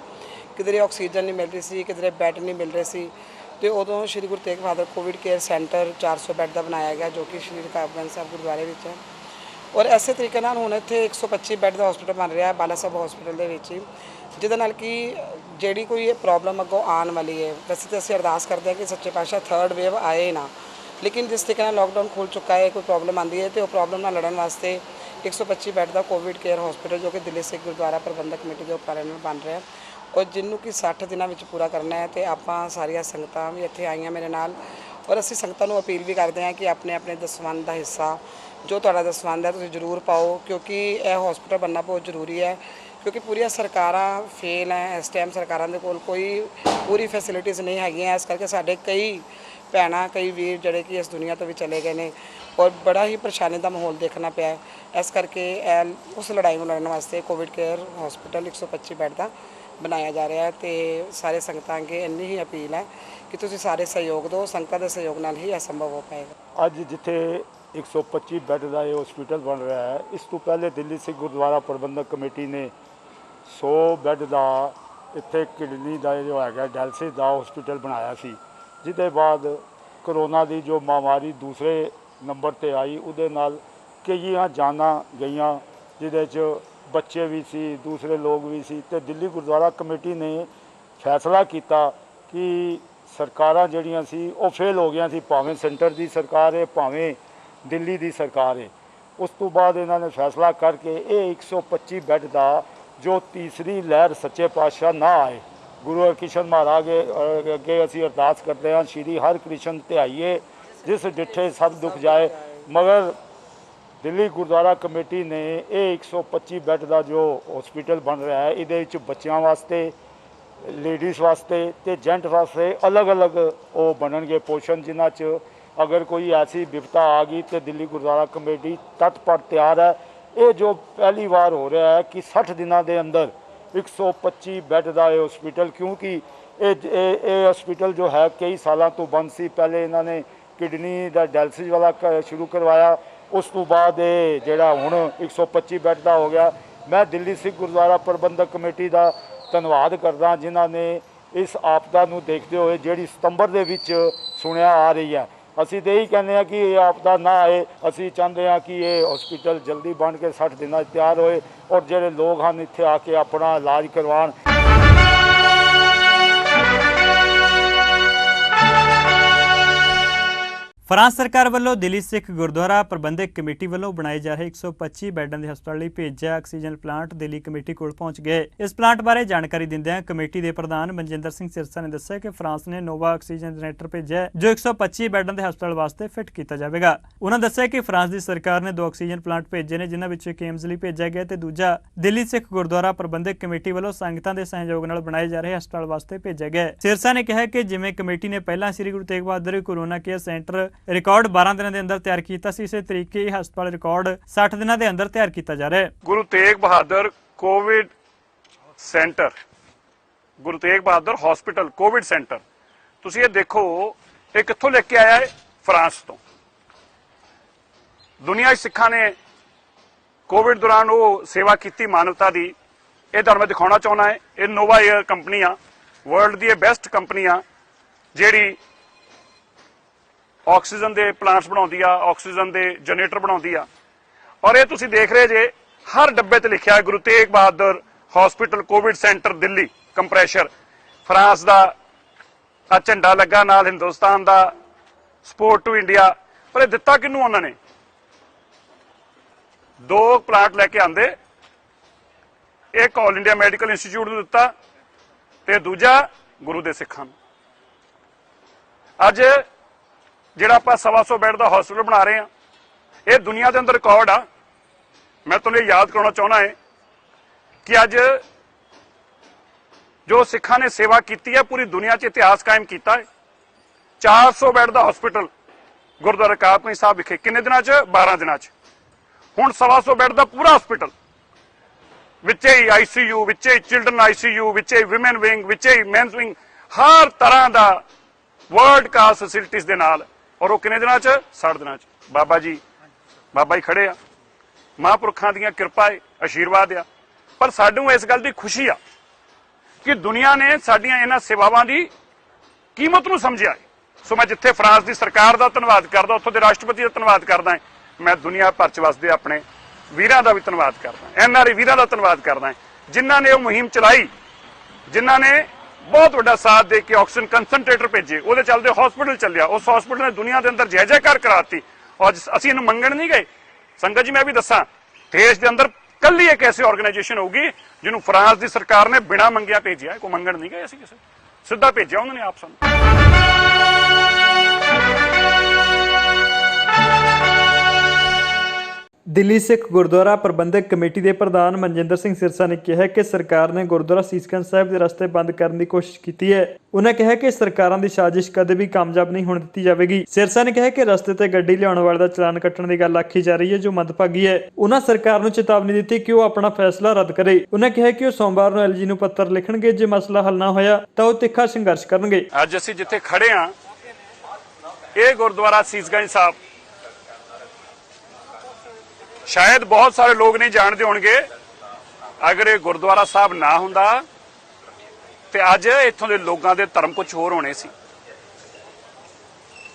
ਕਿਧਰੇ ਆਕਸੀਜਨ ਨਹੀਂ ਮਿਲ ਰਹੀ ਸੀ, ਕਿਧਰੇ ਬੈੱਡ ਨਹੀਂ ਮਿਲ ਰਹੇ ਸੀ ਤੇ ਉਦੋਂ Shri Guru Tegh Bahadur Covid care centre 400 bed ਦਾ ਬਣਾਇਆ ਗਿਆ ਜੋ ਕਿ ਸ਼੍ਰੀ ਰਕਾਬਗੰਜ ਸਾਹਿਬ ਗੁਰਦੁਆਰੇ ਵਿੱਚ ਹੈ। ਔਰ ਇਸੇ ਤਰੀਕੇ ਨਾਲ ਹੁਣ ਇੱਥੇ 125 ਬੈੱਡ ਦਾ ਹਸਪੀਟਲ ਬਣ ਰਿਹਾ ਬਾਲਾ ਸਾਹਿਬ ਹਸਪੀਟਲ ਦੇ ਵਿੱਚ, ਜਿਹਦੇ ਨਾਲ ਕਿ ਜਿਹੜੀ ਕੋਈ ਪ੍ਰੋਬਲਮ ਅੱਗੋਂ ਆਉਣ ਵਾਲੀ ਹੈ, ਵੈਸੇ ਤਾਂ ਅਸੀਂ ਅਰਦਾਸ ਕਰਦੇ ਹਾਂ ਕਿ ਸੱਚੇ ਪਾਤਸ਼ਾਹ 3rd ਵੇਵ ਆਏ ਨਾ, ਲੇਕਿਨ ਜਿਸ ਤਰੀਕੇ ਨਾਲ ਲੋਕਡਾਊਨ ਖੁੱਲ੍ਹ ਚੁੱਕਾ ਹੈ, ਕੋਈ ਪ੍ਰੋਬਲਮ ਆਉਂਦੀ ਹੈ ਤੇ ਉਹ ਪ੍ਰੋਬਲਮ ਨਾਲ ਲੜਨ ਵਾਸਤੇ 125 ਬੈੱਡ ਦਾ ਕੋਵਿਡ ਕੇਅਰ ਹਸਪੀਟਲ ਜੋ ਕਿ ਦਿੱਲੀ ਸਿੱਖ ਗੁਰਦੁਆਰਾ ਪ੍ਰਬੰਧਕ ਕਮੇਟੀ ਦੇ ਉਪਰਾਲੇ ਨਾਲ ਬਣ ਰਿਹਾ ਔਰ ਜਿਹਨੂੰ ਕਿ 60 ਦਿਨਾਂ ਵਿੱਚ ਪੂਰਾ ਕਰਨਾ ਹੈ। ਤੇ ਆਪਾਂ ਸਾਰੀਆਂ ਸੰਗਤਾਂ ਵੀ ਇੱਥੇ ਆਈਆਂ ਮੇਰੇ ਨਾਲ ਔਰ ਅਸੀਂ ਸੰਗਤਾਂ ਨੂੰ ਅਪੀਲ ਵੀ ਕਰਦੇ ਹਾਂ ਕਿ ਆਪਣੇ ਆਪਣੇ ਦਸਵੰਧ ਦਾ ਹਿੱਸਾ ਜੋ ਤੁਹਾਡਾ ਦਸਵੰਧ ਹੈ ਤੁਸੀਂ ਜ਼ਰੂਰ ਪਾਓ, ਕਿਉਂਕਿ ਇਹ ਹਸਪੀਟਲ ਬਣਨਾ ਬਹੁਤ ਜ਼ਰੂਰੀ ਹੈ। ਕਿਉਂਕਿ ਪੂਰੀਆਂ ਸਰਕਾਰਾਂ ਫੇਲ ਹੈ ਇਸ ਟਾਈਮ, ਸਰਕਾਰਾਂ ਦੇ ਕੋਲ ਕੋਈ ਪੂਰੀ ਫੈਸਿਲਿਟੀਜ਼ ਨਹੀਂ ਹੈਗੀਆਂ। ਇਸ ਕਰਕੇ ਸਾਡੇ ਕਈ ਭੈਣਾਂ ਕਈ ਵੀਰ ਜਿਹੜੇ ਕਿ ਇਸ ਦੁਨੀਆ ਤੋਂ ਵੀ ਚਲੇ ਗਏ ਨੇ ਔਰ ਬੜਾ ਹੀ ਪਰੇਸ਼ਾਨੀ ਦਾ ਮਾਹੌਲ ਦੇਖਣਾ ਪਿਆ ਹੈ। ਇਸ ਕਰਕੇ ਉਸ ਲੜਾਈ ਨੂੰ ਲੜਨ ਵਾਸਤੇ ਕੋਵਿਡ ਕੇਅਰ ਹਸਪੀਟਲ 125 ਬੈੱਡ ਦਾ ਬਣਾਇਆ ਜਾ ਰਿਹਾ ਹੈ ਤੇ ਸਾਰੇ ਸੰਗਤਾਂ ਅੱਗੇ ਇੰਨੀ ਹੀ ਅਪੀਲ ਹੈ ਕਿ ਤੁਸੀਂ ਸਾਰੇ ਸਹਿਯੋਗ ਦਿਓ। ਸੰਗਤਾਂ ਦੇ ਸਹਿਯੋਗ ਨਾਲ ਹੀ ਇਹ ਸੰਭਵ ਹੋ ਪਾਏਗਾ। ਅੱਜ ਜਿੱਥੇ 125 ਬੈੱਡ ਦਾ ਇਹ ਹਸਪੀਟਲ ਬਣ ਰਿਹਾ ਹੈ, ਇਸ ਤੋਂ ਪਹਿਲੇ ਦਿੱਲੀ ਸਿੱਖ ਗੁਰਦੁਆਰਾ ਪ੍ਰਬੰਧਕ ਕਮੇਟੀ ਨੇ 100 ਬੈੱਡ ਦਾ ਇੱਥੇ ਕਿਡਨੀ ਦਾ ਜੋ ਹੈਗਾ ਡਾਇਲਸਿਸ ਦਾ ਹਸਪੀਟਲ ਬਣਾਇਆ ਸੀ, ਜਿਹਦੇ ਬਾਅਦ ਕਰੋਨਾ ਦੀ ਜੋ ਮਹਾਮਾਰੀ ਦੂਸਰੇ ਨੰਬਰ ਤੇ ਆਈ, ਉਹਦੇ ਨਾਲ ਕਈਆਂ ਜਾਨਾਂ ਗਈਆਂ, ਜਿਹਦੇ 'ਚ ਬੱਚੇ ਵੀ ਸੀ, ਦੂਸਰੇ ਲੋਕ ਵੀ ਸੀ। ਤੇ ਦਿੱਲੀ ਗੁਰਦੁਆਰਾ ਕਮੇਟੀ ਨੇ ਫੈਸਲਾ ਕੀਤਾ ਕਿ ਸਰਕਾਰਾਂ ਜਿਹੜੀਆਂ ਸੀ ਉਹ ਫੇਲ ਹੋ ਗਈਆਂ ਸੀ, ਭਾਵੇਂ ਸੈਂਟਰ ਦੀ ਸਰਕਾਰ ਹੈ ਭਾਵੇਂ ਦਿੱਲੀ ਦੀ ਸਰਕਾਰ ਹੈ। ਉਸ ਤੋਂ ਬਾਅਦ ਇਹਨਾਂ ਨੇ ਫੈਸਲਾ ਕਰਕੇ ਇਹ 125 ਬੈੱਡ ਦਾ ਜੋ ਤੀਸਰੀ ਲਹਿਰ ਸੱਚੇ ਪਾਤਸ਼ਾਹ ਨਾ ਆਏ, ਗੁਰੂ ਹਰਕ੍ਰਿਸ਼ਨ ਮਹਾਰਾਜ ਅੱਗੇ ਅਸੀਂ ਅਰਦਾਸ ਕਰਦੇ ਹਾਂ, ਸ਼੍ਰੀ ਹਰਿਕ੍ਰਿਸ਼ਨ ਧਿਆਈਏ ਜਿਸ ਡਿੱਠੇ ਸਭ ਦੁੱਖ ਜਾਏ। ਮਗਰ ਦਿੱਲੀ ਗੁਰਦੁਆਰਾ ਕਮੇਟੀ ਨੇ ਇਹ 125 ਬੈੱਡ ਦਾ ਜੋ ਹਸਪੀਟਲ ਬਣ ਰਿਹਾ ਹੈ, ਇਹਦੇ ਵਿੱਚ ਬੱਚਿਆਂ ਵਾਸਤੇ, ਲੇਡੀਜ਼ ਵਾਸਤੇ ਤੇ ਜੈਂਟ ਵਾਸਤੇ ਅਲੱਗ-ਅਲੱਗ ਉਹ ਬਣਨਗੇ ਪੋਰਸ਼ਨ, ਜਿਨ੍ਹਾਂ 'ਚ ਅਗਰ ਕੋਈ ਐਸੀ ਵਿਪਤਾ ਆ ਗਈ ਤੇ ਦਿੱਲੀ ਗੁਰਦੁਆਰਾ ਕਮੇਟੀ ਤਤਪਰ ਤਿਆਰ ਹੈ। ਇਹ ਜੋ ਪਹਿਲੀ ਵਾਰ ਹੋ ਰਿਹਾ ਹੈ ਕਿ 60 ਦਿਨਾਂ ਦੇ ਅੰਦਰ 125 ਬੈੱਡ ਦਾ ਇਹ ਹਸਪੀਟਲ, ਕਿਉਂਕਿ ਇਹ ਹਸਪੀਟਲ ਜੋ ਹੈ ਕਈ ਸਾਲਾਂ ਤੋਂ ਬੰਦ ਸੀ। ਪਹਿਲੇ ਇਹਨਾਂ ਨੇ ਕਿਡਨੀ ਦਾ ਡਾਇਲਸਿਸ ਵਾਲਾ ਸ਼ੁਰੂ ਕਰਵਾਇਆ, ਉਸ ਤੋਂ ਬਾਅਦ ਇਹ ਜਿਹੜਾ ਹੁਣ 125 ਬੈੱਡ ਦਾ ਹੋ ਗਿਆ। ਮੈਂ ਦਿੱਲੀ ਸਿੱਖ ਗੁਰਦੁਆਰਾ ਪ੍ਰਬੰਧਕ ਕਮੇਟੀ ਦਾ ਧੰਨਵਾਦ ਕਰਦਾ ਜਿਨ੍ਹਾਂ ਨੇ ਇਸ ਆਪਦਾ ਨੂੰ ਦੇਖਦੇ ਹੋਏ, ਜਿਹੜੀ ਸਤੰਬਰ ਦੇ ਵਿੱਚ ਸੁਣਿਆ ਆ ਰਹੀ ਹੈ, ਅਸੀਂ ਤਾਂ ਇਹੀ ਕਹਿੰਦੇ ਹਾਂ ਕਿ ਇਹ ਆਪਦਾ ਨਾ ਆਏ। ਅਸੀਂ ਚਾਹੁੰਦੇ ਹਾਂ ਕਿ ਇਹ ਹਸਪੀਟਲ ਜਲਦੀ ਬਣ ਕੇ 60 ਦਿਨਾਂ 'ਚ ਤਿਆਰ ਹੋਏ ਔਰ ਜਿਹੜੇ ਲੋਕ ਹਨ ਇੱਥੇ ਆ ਕੇ ਆਪਣਾ ਇਲਾਜ ਕਰਵਾਉਣ। ਫਰਾਂਸ ਸਰਕਾਰ ਵੱਲੋਂ ਦਿੱਲੀ ਸਿੱਖ ਗੁਰਦੁਆਰਾ ਪ੍ਰਬੰਧਕ ਕਮੇਟੀ ਵੱਲੋਂ ਬਣਾਏ ਜਾ ਰਹੇ 125 ਬੈੱਡਾਂ ਦੇ ਹਸਪਤਾਲ ਲਈ ਭੇਜਿਆ ਆਕਸੀਜਨ ਪਲਾਂਟ ਦਿੱਲੀ ਕਮੇਟੀ ਕੋਲ ਪਹੁੰਚ ਗਏ। ਇਸ ਪਲਾਂਟ ਬਾਰੇ ਜਾਣਕਾਰੀ ਦਿੰਦਿਆਂ ਕਮੇਟੀ ਦੇ ਪ੍ਰਧਾਨ ਮਨਜਿੰਦਰ ਸਿੰਘ ਸਿਰਸਾ ਨੇ ਦੱਸਿਆ ਕਿ ਫਰਾਂਸ ਨੇ ਨੋਵਾ ਆਕਸੀਜਨ ਜਨਰੇਟਰ ਭੇਜਿਆ ਹੈ ਜੋ 125 ਬੈੱਡਾਂ ਦੇ ਹਸਪਤਾਲ ਵਾਸਤੇ ਫਿੱਟ ਕੀਤਾ ਜਾਵੇਗਾ। ਉਹਨਾਂ ਦੱਸਿਆ ਕਿ ਫਰਾਂਸ ਦੀ ਸਰਕਾਰ ਨੇ 2 ਆਕਸੀਜਨ ਪਲਾਂਟ ਭੇਜੇ ਨੇ, ਜਿਨ੍ਹਾਂ ਵਿੱਚੋਂ ਇੱਕ ਏਮਜ਼ ਲਈ ਭੇਜਿਆ ਗਿਆ ਤੇ ਦੂਜਾ ਦਿੱਲੀ ਸਿੱਖ ਗੁਰਦੁਆਰਾ ਪ੍ਰਬੰਧਕ ਕਮੇਟੀ ਵੱਲੋਂ ਸੰਗਤਾਂ ਦੇ ਸਹਿਯੋਗ ਨਾਲ ਬਣਾਏ ਜਾ ਰਹੇ ਹਸਪਤਾਲ ਵਾਸਤੇ ਭੇਜਿਆ ਗਿਆ। ਸਿਰਸਾ ਨੇ ਕਿਹਾ ਕਿ ਜਿਵੇਂ ਕਮੇਟੀ ਨੇ ਪਹਿਲਾਂ Shri Guru Tegh Bahadur corona care centre record 12 ਦਿਨਾਂ ਦੇ ਅੰਦਰ ਤਿਆਰ ਕੀਤਾ ਸੀ, ਇਸੇ ਤਰੀਕੇ ਇਹ ਹਸਪਤਾਲ ਰਿਕਾਰਡ 60 ਦਿਨਾਂ ਦੇ ਅੰਦਰ ਤਿਆਰ ਕੀਤਾ ਜਾ ਰਿਹਾ ਹੈ। Guru Tegh Bahadur Covid centre, Guru Tegh Bahadur hospital Covid centre, ਤੁਸੀਂ ਇਹ ਦੇਖੋ ਇਹ ਕਿੱਥੋਂ ਲੈ ਕੇ ਆਇਆ ਹੈ? ਫਰਾਂਸ ਤੋਂ। ਦੁਨੀਆ 'ਚ ਸਿੱਖਾਂ ਨੇ ਕੋਵਿਡ ਦੌਰਾਨ ਉਹ ਸੇਵਾ ਕੀਤੀ ਮਾਨਵਤਾ ਦੀ, ਇਹ ਤੁਹਾਨੂੰ ਮੈਂ ਦਿਖਾਉਣਾ ਚਾਹੁੰਦਾ ਹੈ। ਇਹ ਨੋਵਾ ਏਅਰ ਕੰਪਨੀ ਆ, ਵਰਲਡ ਦੀ ਇਹ ਬੈਸਟ ਕੰਪਨੀ ਆ ਜਿਹੜੀ ਆਕਸੀਜਨ ਦੇ ਪਲਾਂਟਸ ਬਣਾਉਂਦੀ ਆ, ਆਕਸੀਜਨ ਦੇ ਜਨਰੇਟਰ ਬਣਾਉਂਦੀ ਆ। ਔਰ ਇਹ ਤੁਸੀਂ ਦੇਖ ਰਹੇ ਜੇ ਹਰ ਡੱਬੇ ਤੇ ਲਿਖਿਆ ਹੈ Guru Tegh Bahadur hospital Covid centre Delhi compressor. France ਦਾ ਆ ਝੰਡਾ ਲੱਗਾ, ਨਾਲ ਹਿੰਦੁਸਤਾਨ ਦਾ ਸਪੋਰਟ ਟੂ ਇੰਡੀਆ। ਪਰ ਇਹ ਦਿੱਤਾ ਕਿਹਨੂੰ? ਉਹਨਾਂ ਨੇ 2 ਪਲਾਂਟ ਲੈ ਕੇ ਆਂਦੇ, ਇੱਕ ਆਲ ਇੰਡੀਆ ਮੈਡੀਕਲ ਇੰਸਟੀਚਿਊਟ ਨੂੰ ਦਿੱਤਾ ਤੇ ਦੂਜਾ ਗੁਰੂ ਦੇ ਸਿੱਖਾਂ ਨੂੰ। ਅੱਜ ਜਿਹੜਾ ਆਪਾਂ 125 ਬੈੱਡ ਦਾ ਹਸਪੀਟਲ ਬਣਾ ਰਹੇ ਹਾਂ, ਇਹ ਦੁਨੀਆ ਦੇ ਅੰਦਰ ਰਿਕਾਰਡ ਆ। ਮੈਂ ਤੁਹਾਨੂੰ ਇਹ ਯਾਦ ਕਰਾਉਣਾ ਚਾਹੁੰਦਾ ਹੈ ਕਿ ਅੱਜ ਜੋ ਸਿੱਖਾਂ ਨੇ ਸੇਵਾ ਕੀਤੀ ਹੈ, ਪੂਰੀ ਦੁਨੀਆ 'ਚ ਇਤਿਹਾਸ ਕਾਇਮ ਕੀਤਾ ਹੈ। 400 ਬੈੱਡ ਦਾ ਹਸਪੀਟਲ ਗੁਰਦੁਆਰਾ ਕਾਪਨੀ ਸਾਹਿਬ ਵਿਖੇ ਕਿੰਨੇ ਦਿਨਾਂ 'ਚ? 12 ਦਿਨਾਂ 'ਚ। ਹੁਣ 125 ਬੈੱਡ ਦਾ ਪੂਰਾ ਹਸਪੀਟਲ, ਵਿੱਚੇ ਹੀ ICU, ਵਿੱਚੇ ਹੀ ਚਿਲਡਰਨ ICU, ਵਿੱਚੇ ਹੀ ਵਿਮਨ ਵਿੰਗ, ਵਿੱਚੇ ਹੀ ਮੈਨਸ ਵਿੰਗ, ਹਰ ਤਰ੍ਹਾਂ ਦਾ ਵਰਲਡ ਕਲਾਸ ਫੈਸਿਲਿਟੀਜ਼ ਦੇ ਨਾਲ। ਔਰ ਉਹ ਕਿੰਨੇ ਦਿਨਾਂ 'ਚ? 60 ਦਿਨਾਂ 'ਚ। ਬਾਬਾ ਜੀ ਖੜੇ ਆ, ਮਹਾਂਪੁਰਖਾਂ ਦੀਆਂ ਕਿਰਪਾ ਹੈ, ਆਸ਼ੀਰਵਾਦ ਆ। ਪਰ ਸਾਨੂੰ ਇਸ ਗੱਲ ਦੀ ਖੁਸ਼ੀ ਆ ਕਿ ਦੁਨੀਆ ਨੇ ਸਾਡੀਆਂ ਇਹਨਾਂ ਸੇਵਾਵਾਂ ਦੀ ਕੀਮਤ ਨੂੰ ਸਮਝਿਆ ਹੈ। ਸੋ ਮੈਂ ਜਿੱਥੇ ਫਰਾਂਸ ਦੀ ਸਰਕਾਰ ਦਾ ਧੰਨਵਾਦ ਕਰਦਾ, ਉੱਥੋਂ ਦੇ ਰਾਸ਼ਟਰਪਤੀ ਦਾ ਧੰਨਵਾਦ ਕਰਦਾ ਹਾਂ, ਮੈਂ ਦੁਨੀਆ ਭਰ 'ਚ ਵਸਦੇ ਆਪਣੇ ਵੀਰਾਂ ਦਾ ਵੀ ਧੰਨਵਾਦ ਕਰਦਾ, NRI ਵੀਰਾਂ ਦਾ ਧੰਨਵਾਦ ਕਰਦਾ, ਜਿਨ੍ਹਾਂ ਨੇ ਉਹ ਮੁਹਿੰਮ ਚਲਾਈ, ਜਿਨ੍ਹਾਂ ਨੇ ਬਹੁਤ ਵੱਡਾ ਸਾਥ ਦੇ ਕੇ ਆਕਸੀਜਨ ਕੰਸਨਟਰੇਟਰ ਭੇਜੇ, ਉਹਦੇ ਚੱਲਦੇ ਹਸਪੀਟਲ ਚੱਲਿਆ। ਉਸ ਹਸਪੀਟਲ ਨੇ ਦੁਨੀਆ ਦੇ ਅੰਦਰ ਜੈ ਜੈਕਾਰ ਕਰਾਤੀ। ਔਰ ਅਸੀਂ ਇਹਨੂੰ ਮੰਗਣ ਨਹੀਂ ਗਏ। ਸੰਗਤ ਜੀ, ਮੈਂ ਵੀ ਦੱਸਾਂ, ਦੇਸ਼ ਦੇ ਅੰਦਰ ਕੱਲੀ ਇੱਕ ਐਸੀ ਆਰਗੇਨਾਈਜੇਸ਼ਨ ਹੋਊਗੀ ਜਿਹਨੂੰ ਫਰਾਂਸ ਦੀ ਸਰਕਾਰ ਨੇ ਬਿਨਾਂ ਮੰਗਿਆ ਭੇਜਿਆ। ਕੋਈ ਮੰਗਣ ਨਹੀਂ ਗਏ ਅਸੀਂ ਕਿਸੇ, ਸਿੱਧਾ ਭੇਜਿਆ ਉਹਨਾਂ ਨੇ ਆਪ ਸਾਨੂੰ। ਦਿੱਲੀ ਸਿੱਖ ਗੁਰਦੁਆਰਾ ਪ੍ਰਬੰਧਕ ਕਮੇਟੀ ਦੇ ਪ੍ਰਧਾਨ ਮਨਜਿੰਦਰ ਸਿੰਘ ਸਿਰਸਾ ਨੇ ਕਿਹਾ ਕਿ ਸਰਕਾਰ ਨੇ ਗੁਰਦੁਆਰਾ ਸੀਸਗੰਜ ਸਾਹਿਬ ਦੇ ਰਸਤੇ ਬੰਦ ਕਰਨ ਦੀ ਕੋਸ਼ਿਸ਼ ਕੀਤੀ ਹੈ। ਉਹਨਾਂ ਕਿਹਾ ਕਿ ਸਰਕਾਰਾਂ ਦੀ ਸਾਜ਼ਿਸ਼ ਕਦੇ ਵੀ ਕਾਮਯਾਬ ਨਹੀਂ ਹੋਣ ਦਿੱਤੀ ਜਾਵੇਗੀ। ਸਿਰਸਾ ਨੇ ਕਿਹਾ ਕਿ ਰਸਤੇ ਤੇ ਗੱਡੀ ਲਿਆਉਣ ਵਾਲੇ ਦਾ ਚਲਾਨ ਕੱਟਣ ਦੀ ਗੱਲ ਆਖੀ ਜਾ ਰਹੀ ਹੈ, ਜੋ ਮੰਦਭਾਗੀ ਹੈ। ਉਹਨਾਂ ਸਰਕਾਰ ਨੂੰ ਚੇਤਾਵਨੀ ਦਿੱਤੀ ਕਿ ਉਹ ਆਪਣਾ ਫੈਸਲਾ ਰੱਦ ਕਰੇ। ਉਹਨਾਂ ਕਿਹਾ ਕਿ ਉਹ ਸੋਮਵਾਰ ਨੂੰ LG ਨੂੰ ਪੱਤਰ ਲਿਖਣਗੇ, ਜੇ ਮਸਲਾ ਹੱਲ ਨਾ ਹੋਇਆ ਤਾਂ ਉਹ ਤਿੱਖਾ ਸੰਘਰਸ਼ ਕਰਨਗੇ। ਅੱਜ ਅਸੀਂ ਜਿੱਥੇ ਖੜੇ ਹਾਂ, ਇਹ ਗੁਰਦੁਆਰਾ ਸੀਸਗੰਜ ਸਾਹਿਬ, ਸ਼ਾਇਦ ਬਹੁਤ ਸਾਰੇ ਲੋਕ ਨਹੀਂ ਜਾਣਦੇ ਹੋਣਗੇ, ਅਗਰ ਇਹ ਗੁਰਦੁਆਰਾ ਸਾਹਿਬ ਨਾ ਹੁੰਦਾ ਤੇ ਅੱਜ ਇੱਥੋਂ ਦੇ ਲੋਕਾਂ ਦੇ ਧਰਮ ਕੁਝ ਹੋਰ ਹੋਣੇ ਸੀ।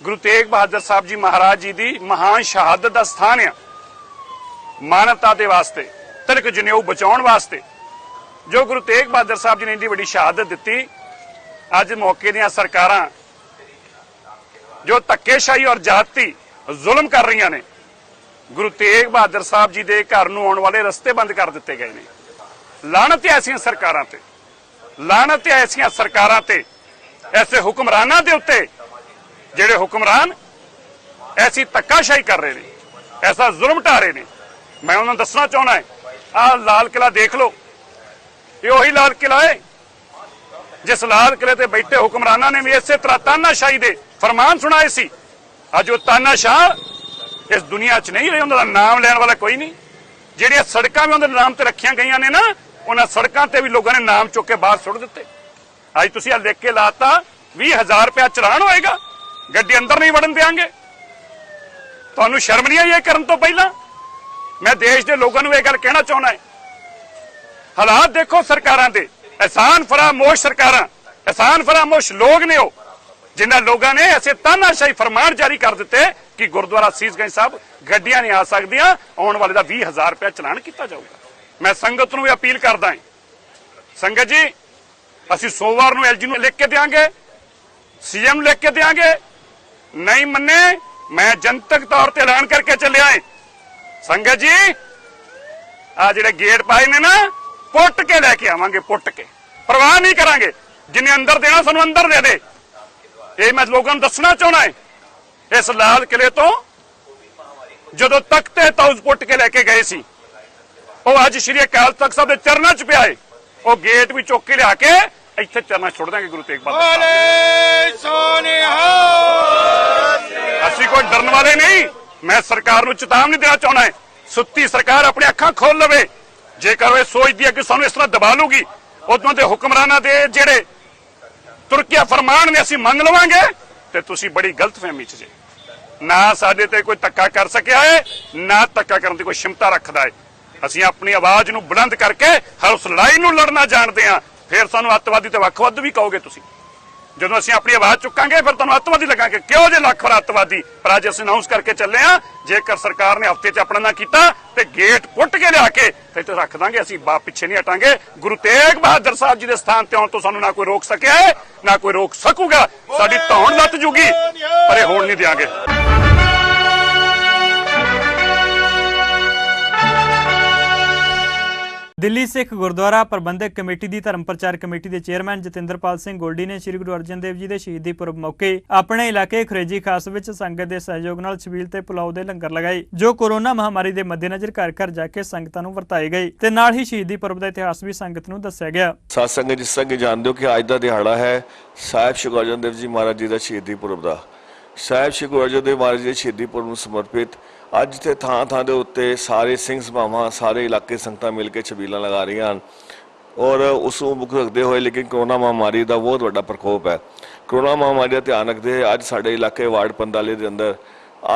ਗੁਰੂ ਤੇਗ ਬਹਾਦਰ ਸਾਹਿਬ ਜੀ ਮਹਾਰਾਜ ਜੀ ਦੀ ਮਹਾਨ ਸ਼ਹਾਦਤ ਦਾ ਸਥਾਨ ਆ। ਮਾਨਵਤਾ ਦੇ ਵਾਸਤੇ, ਤਿਲਕ ਜਨੇਊ ਬਚਾਉਣ ਵਾਸਤੇ ਜੋ ਗੁਰੂ ਤੇਗ ਬਹਾਦਰ ਸਾਹਿਬ ਜੀ ਨੇ ਇੰਨੀ ਵੱਡੀ ਸ਼ਹਾਦਤ ਦਿੱਤੀ, ਅੱਜ ਮੌਕੇ ਦੀਆਂ ਸਰਕਾਰਾਂ ਜੋ ਧੱਕੇਸ਼ਾਹੀ ਔਰ ਜਾਤੀ ਜ਼ੁਲਮ ਕਰ ਰਹੀਆਂ ਨੇ, ਗੁਰੂ ਤੇਗ ਬਹਾਦਰ ਸਾਹਿਬ ਜੀ ਦੇ ਘਰ ਨੂੰ ਆਉਣ ਵਾਲੇ ਰਸਤੇ ਬੰਦ ਕਰ ਦਿੱਤੇ ਗਏ ਨੇ। ਲਾਹਨਤ ਹੈ ਐਸੀਆਂ ਸਰਕਾਰਾਂ ਤੇ, ਲਾਹਨਤ ਹੈ ਐਸੀਆਂ ਸਰਕਾਰਾਂ ਤੇ, ਐਸੇ ਹੁਕਮਰਾਨਾਂ ਦੇ ਉੱਤੇ ਜਿਹੜੇ ਹੁਕਮਰਾਨ ਐਸੀ ਧੱਕਾਸ਼ਾਹੀ ਕਰ ਰਹੇ ਨੇ, ਐਸਾ ਜ਼ੁਲਮ ਢਾ ਰਹੇ ਨੇ। ਮੈਂ ਉਹਨਾਂ ਨੂੰ ਦੱਸਣਾ ਚਾਹੁੰਦਾ ਹੈ, ਆਹ ਲਾਲ ਕਿਲਾ ਦੇਖ ਲਓ, ਇਹ ਉਹੀ ਲਾਲ ਕਿਲਾ ਹੈ ਜਿਸ ਲਾਲ ਕਿਲੇ ਤੇ ਬੈਠੇ ਹੁਕਮਰਾਨਾਂ ਨੇ ਵੀ ਇਸੇ ਤਰ੍ਹਾਂ ਤਾਨਾਸ਼ਾਹੀ ਦੇ ਫਰਮਾਨ ਸੁਣਾਏ ਸੀ। ਅੱਜ ਉਹ ਤਾਨਾਸ਼ਾਹ ਇਸ ਦੁਨੀਆ 'ਚ ਨਹੀਂ ਰਹੇ, ਉਹਨਾਂ ਦਾ ਨਾਮ ਲੈਣ ਵਾਲਾ ਕੋਈ ਨਹੀਂ। ਜਿਹੜੀਆਂ ਸੜਕਾਂ ਵੀ ਉਹਦੇ ਨਾਮ ਤੇ ਰੱਖੀਆਂ ਗਈਆਂ ਨੇ ਨਾ, ਉਹਨਾਂ ਸੜਕਾਂ ਤੇ ਵੀ ਲੋਕਾਂ ਨੇ ਨਾਮ ਚੁੱਕ ਕੇ ਬਾਹਰ ਸੁੱਟ ਦਿੱਤੇ। ਅੱਜ ਤੁਸੀਂ ਆ ਲਿਖ ਕੇ ਲਾਤਾ 20,000 ਰੁਪਇਆ ਚਲਾਨ ਹੋਏਗਾ, ਗੱਡੀ ਅੰਦਰ ਨਹੀਂ ਵੜਨ ਦੇਾਂਗੇ। ਤੁਹਾਨੂੰ ਸ਼ਰਮ ਨਹੀਂ ਆਈ ਇਹ ਕਰਨ ਤੋਂ ਪਹਿਲਾਂ? ਮੈਂ ਦੇਸ਼ ਦੇ ਲੋਕਾਂ ਨੂੰ ਇਹ ਗੱਲ ਕਹਿਣਾ ਚਾਹੁੰਦਾ ਹਾਂ, ਹਾਲਾਤ ਦੇਖੋ ਸਰਕਾਰਾਂ ਦੇ, ਅਹਿਸਾਨ ਫਰਾਮੋਸ਼ ਸਰਕਾਰਾਂ, ਅਹਿਸਾਨ ਫਰਾਮੋਸ਼ ਲੋਕ ਨੇ ਉਹ, ਜਿਨ੍ਹਾਂ ਲੋਕਾਂ ਨੇ ਐਸੇ ਤਾਨਾਸ਼ਾਹੀ ਫਰਮਾਨ ਜਾਰੀ ਕਰ ਦਿੱਤੇ ਕਿ ਗੁਰਦੁਆਰਾ ਸੀਸਗੰਜ ਸਾਹਿਬ ਗੱਡੀਆਂ ਨਹੀਂ ਆ ਸਕਦੀਆਂ, ਆਉਣ ਵਾਲੇ ਦਾ 20,000 ਰੁਪਇਆ ਚਲਾਨ ਕੀਤਾ ਜਾਊਗਾ। ਮੈਂ ਸੰਗਤ ਨੂੰ ਵੀ ਅਪੀਲ ਕਰਦਾ ਹਾਂ, ਸੰਗਤ ਜੀ, ਅਸੀਂ ਸੋਮਵਾਰ ਨੂੰ LG ਨੂੰ ਲਿਖ ਕੇ ਦੇਵਾਂਗੇ, CM ਨੂੰ ਲਿਖ ਕੇ ਦੇਵਾਂਗੇ, ਨਹੀਂ ਮੰਨੇ ਮੈਂ ਜਨਤਕ ਤੌਰ ਤੇ ਐਲਾਨ ਕਰਕੇ ਚੱਲਿਆ ਹਾਂ। ਸੰਗਤ ਜੀ, ਆ ਜਿਹੜੇ ਗੇਟ ਪਾਏ ਨੇ ਨਾ, ਪੁੱਟ ਕੇ ਲੈ ਕੇ ਆਵਾਂਗੇ, ਪੁੱਟ ਕੇ, ਪਰਵਾਹ ਨਹੀਂ ਕਰਾਂਗੇ। ਜਿੰਨੇ ਅੰਦਰ ਦੇਣਾ ਸਾਨੂੰ ਅੰਦਰ ਦੇ ਦੇ। ਇਹ ਮੈਂ ਲੋਕਾਂ ਨੂੰ ਦੱਸਣਾ ਚਾਹੁੰਦਾ ਹਾਂ। ਇਸ ਲਾਲ ਕਿਲੇ ਤੋਂ ਜਦੋਂ ਤਖਤੇ ਤਾਊਜ਼ ਪੁੱਟ ਕੇ ਲੈ ਕੇ ਗਏ ਸੀ, ਉਹ ਅੱਜ ਸ਼੍ਰੀ ਅਕਾਲ ਤਖਤ ਸਾਹਿਬ ਦੇ ਚਰਨਾਂ 'ਚ ਪਿਆ ਏ। ਉਹ ਗੇਟ ਵੀ ਚੁੱਕ ਕੇ ਲਿਆ ਕੇ ਇੱਥੇ ਚਰਨਾਂ 'ਚ ਛੁੱਟ ਦਾਂਗੇ ਗੁਰੂ ਤੇਗ ਬਹਾਦਰ। ਅਸੀਂ ਕੋਈ ਡਰਨ ਵਾਲੇ ਨਹੀਂ। ਮੈਂ ਸਰਕਾਰ ਨੂੰ ਚੇਤਾਵਨੀ ਦੇਣਾ ਚਾਹੁੰਦਾ ਹਾਂ, ਸੁੱਤੀ ਸਰਕਾਰ ਆਪਣੀ ਅੱਖਾਂ ਖੋਲ ਲਵੇ। ਜੇਕਰ ਉਹ ਸੋਚਦੀ ਹੈ ਕਿ ਸਾਨੂੰ ਇਸ ਤਰ੍ਹਾਂ ਦਬਾ ਲੂਗੀ, ਉਦੋਂ ਦੇ ਹੁਕਮਰਾਨਾਂ ਦੇ ਜਿਹੜੇ ਤੁਰਕੀਆ ਫਰਮਾਨ ਨੇ ਅਸੀਂ ਮੰਨ ਲਵਾਂਗੇ, ਤੇ ਤੁਸੀਂ ਬੜੀ ਗਲਤਫਹਿਮੀ 'ਚ ਜੇ। ਨਾ ਸਾਡੇ ਤੇ ਕੋਈ ਧੱਕਾ ਕਰ ਸਕਿਆ ਹੈ, ਨਾ ਧੱਕਾ ਕਰਨ ਦੀ ਕੋਈ ਸ਼ਮਤਾ ਰੱਖਦਾ ਹੈ। ਅਸੀਂ ਆਪਣੀ ਆਵਾਜ਼ ਨੂੰ ਬੁਲੰਦ ਕਰਕੇ ਹਰ ਉਸ ਲੜਾਈ ਨੂੰ ਲੜਨਾ ਜਾਣਦੇ ਹਾਂ। ਫਿਰ ਸਾਨੂੰ ਅੱਤਵਾਦੀ ਤੇ ਵੱਖਵਾਦ ਵੀ ਕਹੋਗੇ ਤੁਸੀਂ। ਜਦੋਂ ਅਸੀਂ ਆਪਣੀ ਆਵਾਜ਼ ਚੁੱਕਾਂਗੇ ਫਿਰ ਤੁਹਾਨੂੰ ਅੱਤਵਾਦੀ ਲੱਗਾਂਗੇ। ਕਿਉਂ ਜੇ ਲੱਖ ਵਾਰ ਅੱਤਵਾਦੀ? ਪਰ ਅੱਜ ਅਸੀਂ ਅਨਾਉਂਸ ਕਰਕੇ ਚੱਲੇ ਹਾਂ, ਜੇਕਰ ਸਰਕਾਰ ਨੇ ਹਫ਼ਤੇ 'ਚ ਆਪਣਾ ਨਾ ਕੀਤਾ ਤੇ ਗੇਟ ਪੁੱਟ ਕੇ ਲਿਆ ਕੇ ਫਿਰ ਤੇ ਰੱਖ ਦਾਂਗੇ। ਅਸੀਂ ਪਿੱਛੇ ਨਹੀਂ ਹਟਾਂਗੇ। ਗੁਰੂ ਤੇਗ ਬਹਾਦਰ ਸਾਹਿਬ ਜੀ ਦੇ ਸਥਾਨ ਤੇ ਆਉਣ ਤੋਂ ਸਾਨੂੰ ਨਾ ਕੋਈ ਰੋਕ ਸਕਿਆ ਹੈ, ਨਾ ਕੋਈ ਰੋਕ ਸਕੂਗਾ। ਸਾਡੀ ਧੌਣ ਲੱਤ ਜੂਗੀ, ਪਰ ਇਹ ਹੋਣ ਨਹੀਂ ਦਿਆਂਗੇ। ਦਿੱਲੀ ਸਿੱਖ ਗੁਰਦੁਆਰਾ ਪ੍ਰਬੰਧਕ ਕਮੇਟੀ ਦੀ ਧਰਮ ਪ੍ਰਚਾਰ ਕਮੇਟੀ ਦੇ ਚੇਅਰਮੈਨ ਜਤਿੰਦਰਪਾਲ ਸਿੰਘ ਗੋਲਡੀ ਨੇ ਸ੍ਰੀ ਗੁਰੂ ਅਰਜਨ ਦੇਵ ਜੀ ਦੇ ਸ਼ਹੀਦੀ ਪੁਰਬ ਮੌਕੇ ਆਪਣੇ ਇਲਾਕੇ ਖੁਰੇਜੀ ਖਾਸ ਵਿੱਚ ਸੰਗਤ ਦੇ ਸਹਿਯੋਗ ਨਾਲ ਛਬੀਲ ਤੇ ਪੁਲਾਓ ਦੇ ਲੰਗਰ ਲਗਾਏ, ਜੋ ਕੋਰੋਨਾ ਮਹਾਮਾਰੀ ਦੇ ਮੱਦੇਨਜ਼ਰ ਘਰ ਘਰ ਜਾ ਕੇ ਸੰਗਤਾਂ ਨੂੰ ਵਰਤਾਏ ਗਏ ਤੇ ਨਾਲ ਹੀ ਸ਼ਹੀਦੀ ਪੁਰਬ ਦਾ ਇਤਿਹਾਸ ਵੀ ਸੰਗਤ ਨੂੰ ਦੱਸਿਆ ਗਿਆ। ਸਾਧ ਸੰਗਤ, ਜਿਸ ਤਰ੍ਹਾਂ ਕਿ ਜਾਣਦੇ ਹੋ ਕਿ ਅੱਜ ਦਾ ਦਿਹਾੜਾ ਹੈ ਸਾਹਿਬ ਸ਼੍ਰੀ ਗੁਰੂ ਅਰਜਨ ਦੇਵ ਜੀ ਮਹਾਰਾਜ ਜੀ ਦਾ ਸ਼ਹੀਦੀ ਪੁਰਬ ਦਾ। ਸਾਹਿਬ ਸ਼੍ਰੀ ਗੁਰੂ ਅਰਜਨ ਦੇਵ ਮਹਾਰਾਜ ਜੀ ਦੇ ਸ਼ਹੀਦੀ ਪੁਰਬ ਨੂੰ ਸਮਰਪਿਤ ਅੱਜ ਤੇ ਥਾਂ ਥਾਂ ਦੇ ਉੱਤੇ ਸਾਰੇ ਸਿੰਘ ਸਭਾਵਾਂ, ਸਾਰੇ ਇਲਾਕੇ ਸੰਗਤਾਂ ਮਿਲ ਕੇ ਛਬੀਲਾਂ ਲਗਾ ਰਹੀਆਂ ਹਨ ਔਰ ਉਸ ਨੂੰ ਮੁੱਖ ਰੱਖਦੇ ਹੋਏ, ਲੇਕਿਨ ਕਰੋਨਾ ਮਹਾਮਾਰੀ ਦਾ ਬਹੁਤ ਵੱਡਾ ਪ੍ਰਕੋਪ ਹੈ। ਕਰੋਨਾ ਮਹਾਮਾਰੀ ਦਾ ਧਿਆਨ ਰੱਖਦੇ ਹੋਏ ਅੱਜ ਸਾਡੇ ਇਲਾਕੇ ਵਾਰਡ 45 ਦੇ ਅੰਦਰ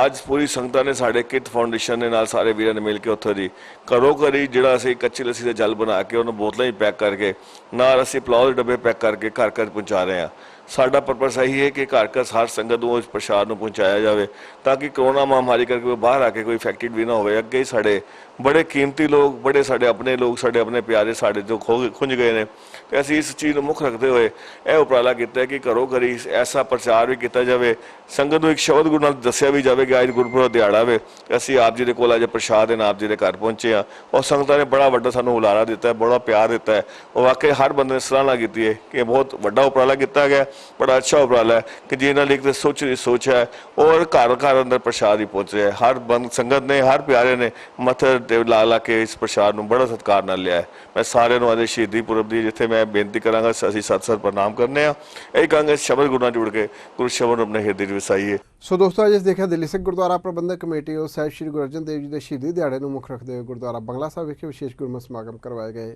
ਅੱਜ ਪੂਰੀ ਸੰਗਤਾਂ ਨੇ ਸਾਡੇ ਕਿਤ ਫਾਊਂਡੇਸ਼ਨ ਦੇ ਨਾਲ ਸਾਰੇ ਵੀਰਾਂ ਨੇ ਮਿਲ ਕੇ ਉੱਥੋਂ ਦੀ ਘਰੋਂ ਘਰੀ ਜਿਹੜਾ ਅਸੀਂ ਕੱਚੀ ਲੱਸੀ ਦਾ ਜਲ ਬਣਾ ਕੇ ਉਹਨੂੰ ਬੋਤਲਾਂ 'ਚ ਪੈਕ ਕਰਕੇ ਨਾਲ ਅਸੀਂ ਪਲਾਓ ਦੇ ਡੱਬੇ ਪੈਕ ਕਰਕੇ ਘਰ ਘਰ ਪਹੁੰਚਾ ਰਹੇ ਹਾਂ। ਸਾਡਾ ਪਰਪਸ ਇਹੀ ਹੈ ਕਿ ਘਰ ਘਰ ਹਰ ਸੰਗਤ ਨੂੰ ਉਸ ਪ੍ਰਸ਼ਾਦ ਨੂੰ ਪਹੁੰਚਾਇਆ ਜਾਵੇ ਤਾਂ ਕਿ ਕਰੋਨਾ ਮਹਾਮਾਰੀ ਕਰਕੇ ਕੋਈ ਬਾਹਰ ਆ ਕੇ ਕੋਈ ਇਫੈਕਟਡ ਵੀ ਨਾ ਹੋਵੇ। ਅੱਗੇ ਸਾਡੇ ਬੜੇ ਕੀਮਤੀ ਲੋਕ, ਬੜੇ ਸਾਡੇ ਆਪਣੇ ਲੋਕ, ਸਾਡੇ ਆਪਣੇ ਪਿਆਰੇ ਸਾਡੇ ਜੋ ਖੁੰਝ ਗਏ ਨੇ, ਤੇ ਅਸੀਂ ਇਸ ਚੀਜ਼ ਨੂੰ ਮੁੱਖ ਰੱਖਦੇ ਹੋਏ ਇਹ ਉਪਰਾਲਾ ਕੀਤਾ ਹੈ ਕਿ ਘਰੋਂ ਘਰੀ ਐਸਾ ਪ੍ਰਚਾਰ ਵੀ ਕੀਤਾ ਜਾਵੇ, ਸੰਗਤ ਨੂੰ ਇੱਕ ਸ਼ਬਦ ਗੁਰੂ ਨਾਲ ਦੱਸਿਆ ਵੀ ਜਾਵੇ ਕਿ ਅੱਜ ਗੁਰਪੁਰਬ ਦਿਹਾੜਾ ਵੇ, ਅਸੀਂ ਆਪ ਜੀ ਦੇ ਕੋਲ ਅੱਜ ਪ੍ਰਸ਼ਾਦ ਦੇਣ ਆਪ ਜੀ ਦੇ ਘਰ ਪਹੁੰਚੇ ਹਾਂ ਔਰ ਸੰਗਤਾਂ ਨੇ ਬੜਾ ਵੱਡਾ ਸਾਨੂੰ ਹੁਲਾਰਾ ਦਿੱਤਾ ਹੈ, ਬੜਾ ਪਿਆਰ ਦਿੱਤਾ ਹੈ। ਉਹ ਵਾਕਈ ਹਰ ਬੰਦੇ ਨੇ ਸਰਾਹਨਾ ਕੀਤੀ ਹੈ ਕਿ ਬਹੁਤ ਵੱਡਾ ਉਪਰਾਲਾ ਕੀਤਾ ਗਿਆ, ਬੜਾ ਅੱਛਾ ਉਪਰਾਲਾ ਹੈ ਕਿ ਜਿਹਨਾਂ ਲਈ ਸੋਚ ਹੈ ਔਰ ਘਰ ਘਰ ਅੰਦਰ ਪ੍ਰਸ਼ਾਦ ਹੀ ਪਹੁੰਚ ਰਿਹਾ ਹੈ। ਹਰ ਬੰਦ ਸੰਗਤ ਨੇ, ਹਰ ਪਿਆਰੇ ਨੇ ਮੱਥੇ ਤੇ ਲਾ ਕੇ ਇਸ ਪ੍ਰਸ਼ਾਦ ਨੂੰ ਬੜਾ ਸਤਿਕਾਰ ਨਾਲ ਲਿਆ ਹੈ। ਮੈਂ ਸਾਰਿਆਂ ਨੂੰ ਅੱਜ ਸ਼ਹੀਦੀ ਪੁਰਬ ਦੀ ਜਿੱਥੇ ਮੈਂ ਬੇਨਤੀ ਕਰਾਂਗਾ, ਅਸੀਂ ਸਤ ਪ੍ਰਣਾਮ ਕਰਨੇ ਆ, ਇਹ ਕਹਾਂਗੇ ਸ਼ਬਦ ਗੁਰੂ ਨਾਲ ਜੁੜ ਕੇ ਗੁਰੂ ਸ਼ਬਦ ਨੂੰ ਆਪਣੇ ਹਿਰਦੇ 'ਚ ਵਸਾਈਏ। ਸੋ ਦੋਸਤੋ, ਅੱਜ ਦੇਖਿਆ ਦਿੱਲੀ ਸਿੱਖ ਗੁਰਦੁਆਰਾ ਪ੍ਰਬੰਧਕ ਕਮੇਟੀ ਉਹ ਸਾਹਿਬ ਸ਼੍ਰੀ ਗੁਰੂ ਅਰਜਨ ਦੇਵ ਜੀ ਦੇ ਸ਼ਹੀਦੀ ਦਿਹਾੜੇ ਨੂੰ ਮੁੱਖ ਰੱਖਦੇ ਹੋਏ ਗੁਰਦੁਆਰਾ ਬੰਗਲਾ ਸਾਹਿਬ ਵਿਖੇ ਵਿਸ਼ੇਸ਼ ਗੁਰਮਤਿ ਸਮਾਗਮ ਕਰਵਾਏ ਗਏ।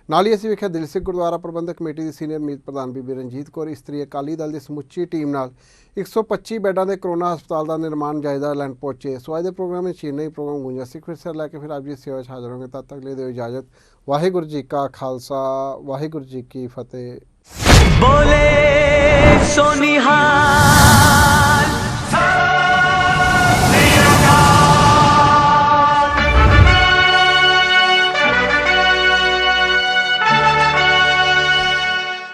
ਨਾਲ ਹੀ ਅਸੀਂ ਵੇਖਿਆ ਦਿੱਲੀ ਸਿੱਖ ਗੁਰਦੁਆਰਾ ਪ੍ਰਬੰਧਕ ਕਮੇਟੀ ਦੀ ਸੀਨੀਅਰ ਮੀਤ ਪ੍ਰਧਾਨ ਬੀਬੀ ਰਣਜੀਤ ਕੌਰ ਇਸਤਰੀ ਅਕਾਲੀ ਦਲ ਦੀ ਸਮੁੱਚੀ ਟੀਮ ਨਾਲ 125 ਬੈੱਡਾਂ ਦੇ ਕਰੋਨਾ ਹਸਪਤਾਲ ਦਾ ਨਿਰਮਾਣ ਜਾਇਜ਼ਾ ਲੈਣ ਪਹੁੰਚੇ। ਸੋ ਅੱਜ ਦੇ ਪ੍ਰੋਗਰਾਮ ਵਿੱਚ ਇੰਨਾ ਹੀ। ਪ੍ਰੋਗਰਾਮ ਗੂੰਜਾ ਸਿੱਖ ਫਿਰ ਲੈ ਕੇ ਫਿਰ ਆਪ ਜੀ ਸੇਵਾ ਵਿੱਚ ਹਾਜ਼ਰ ਹੋंगे। तब तक ले दो इजाज़त। वाहिगुरू जी का खालसा, वाहिगुरू जी की फतेह। बोले सोनिहार।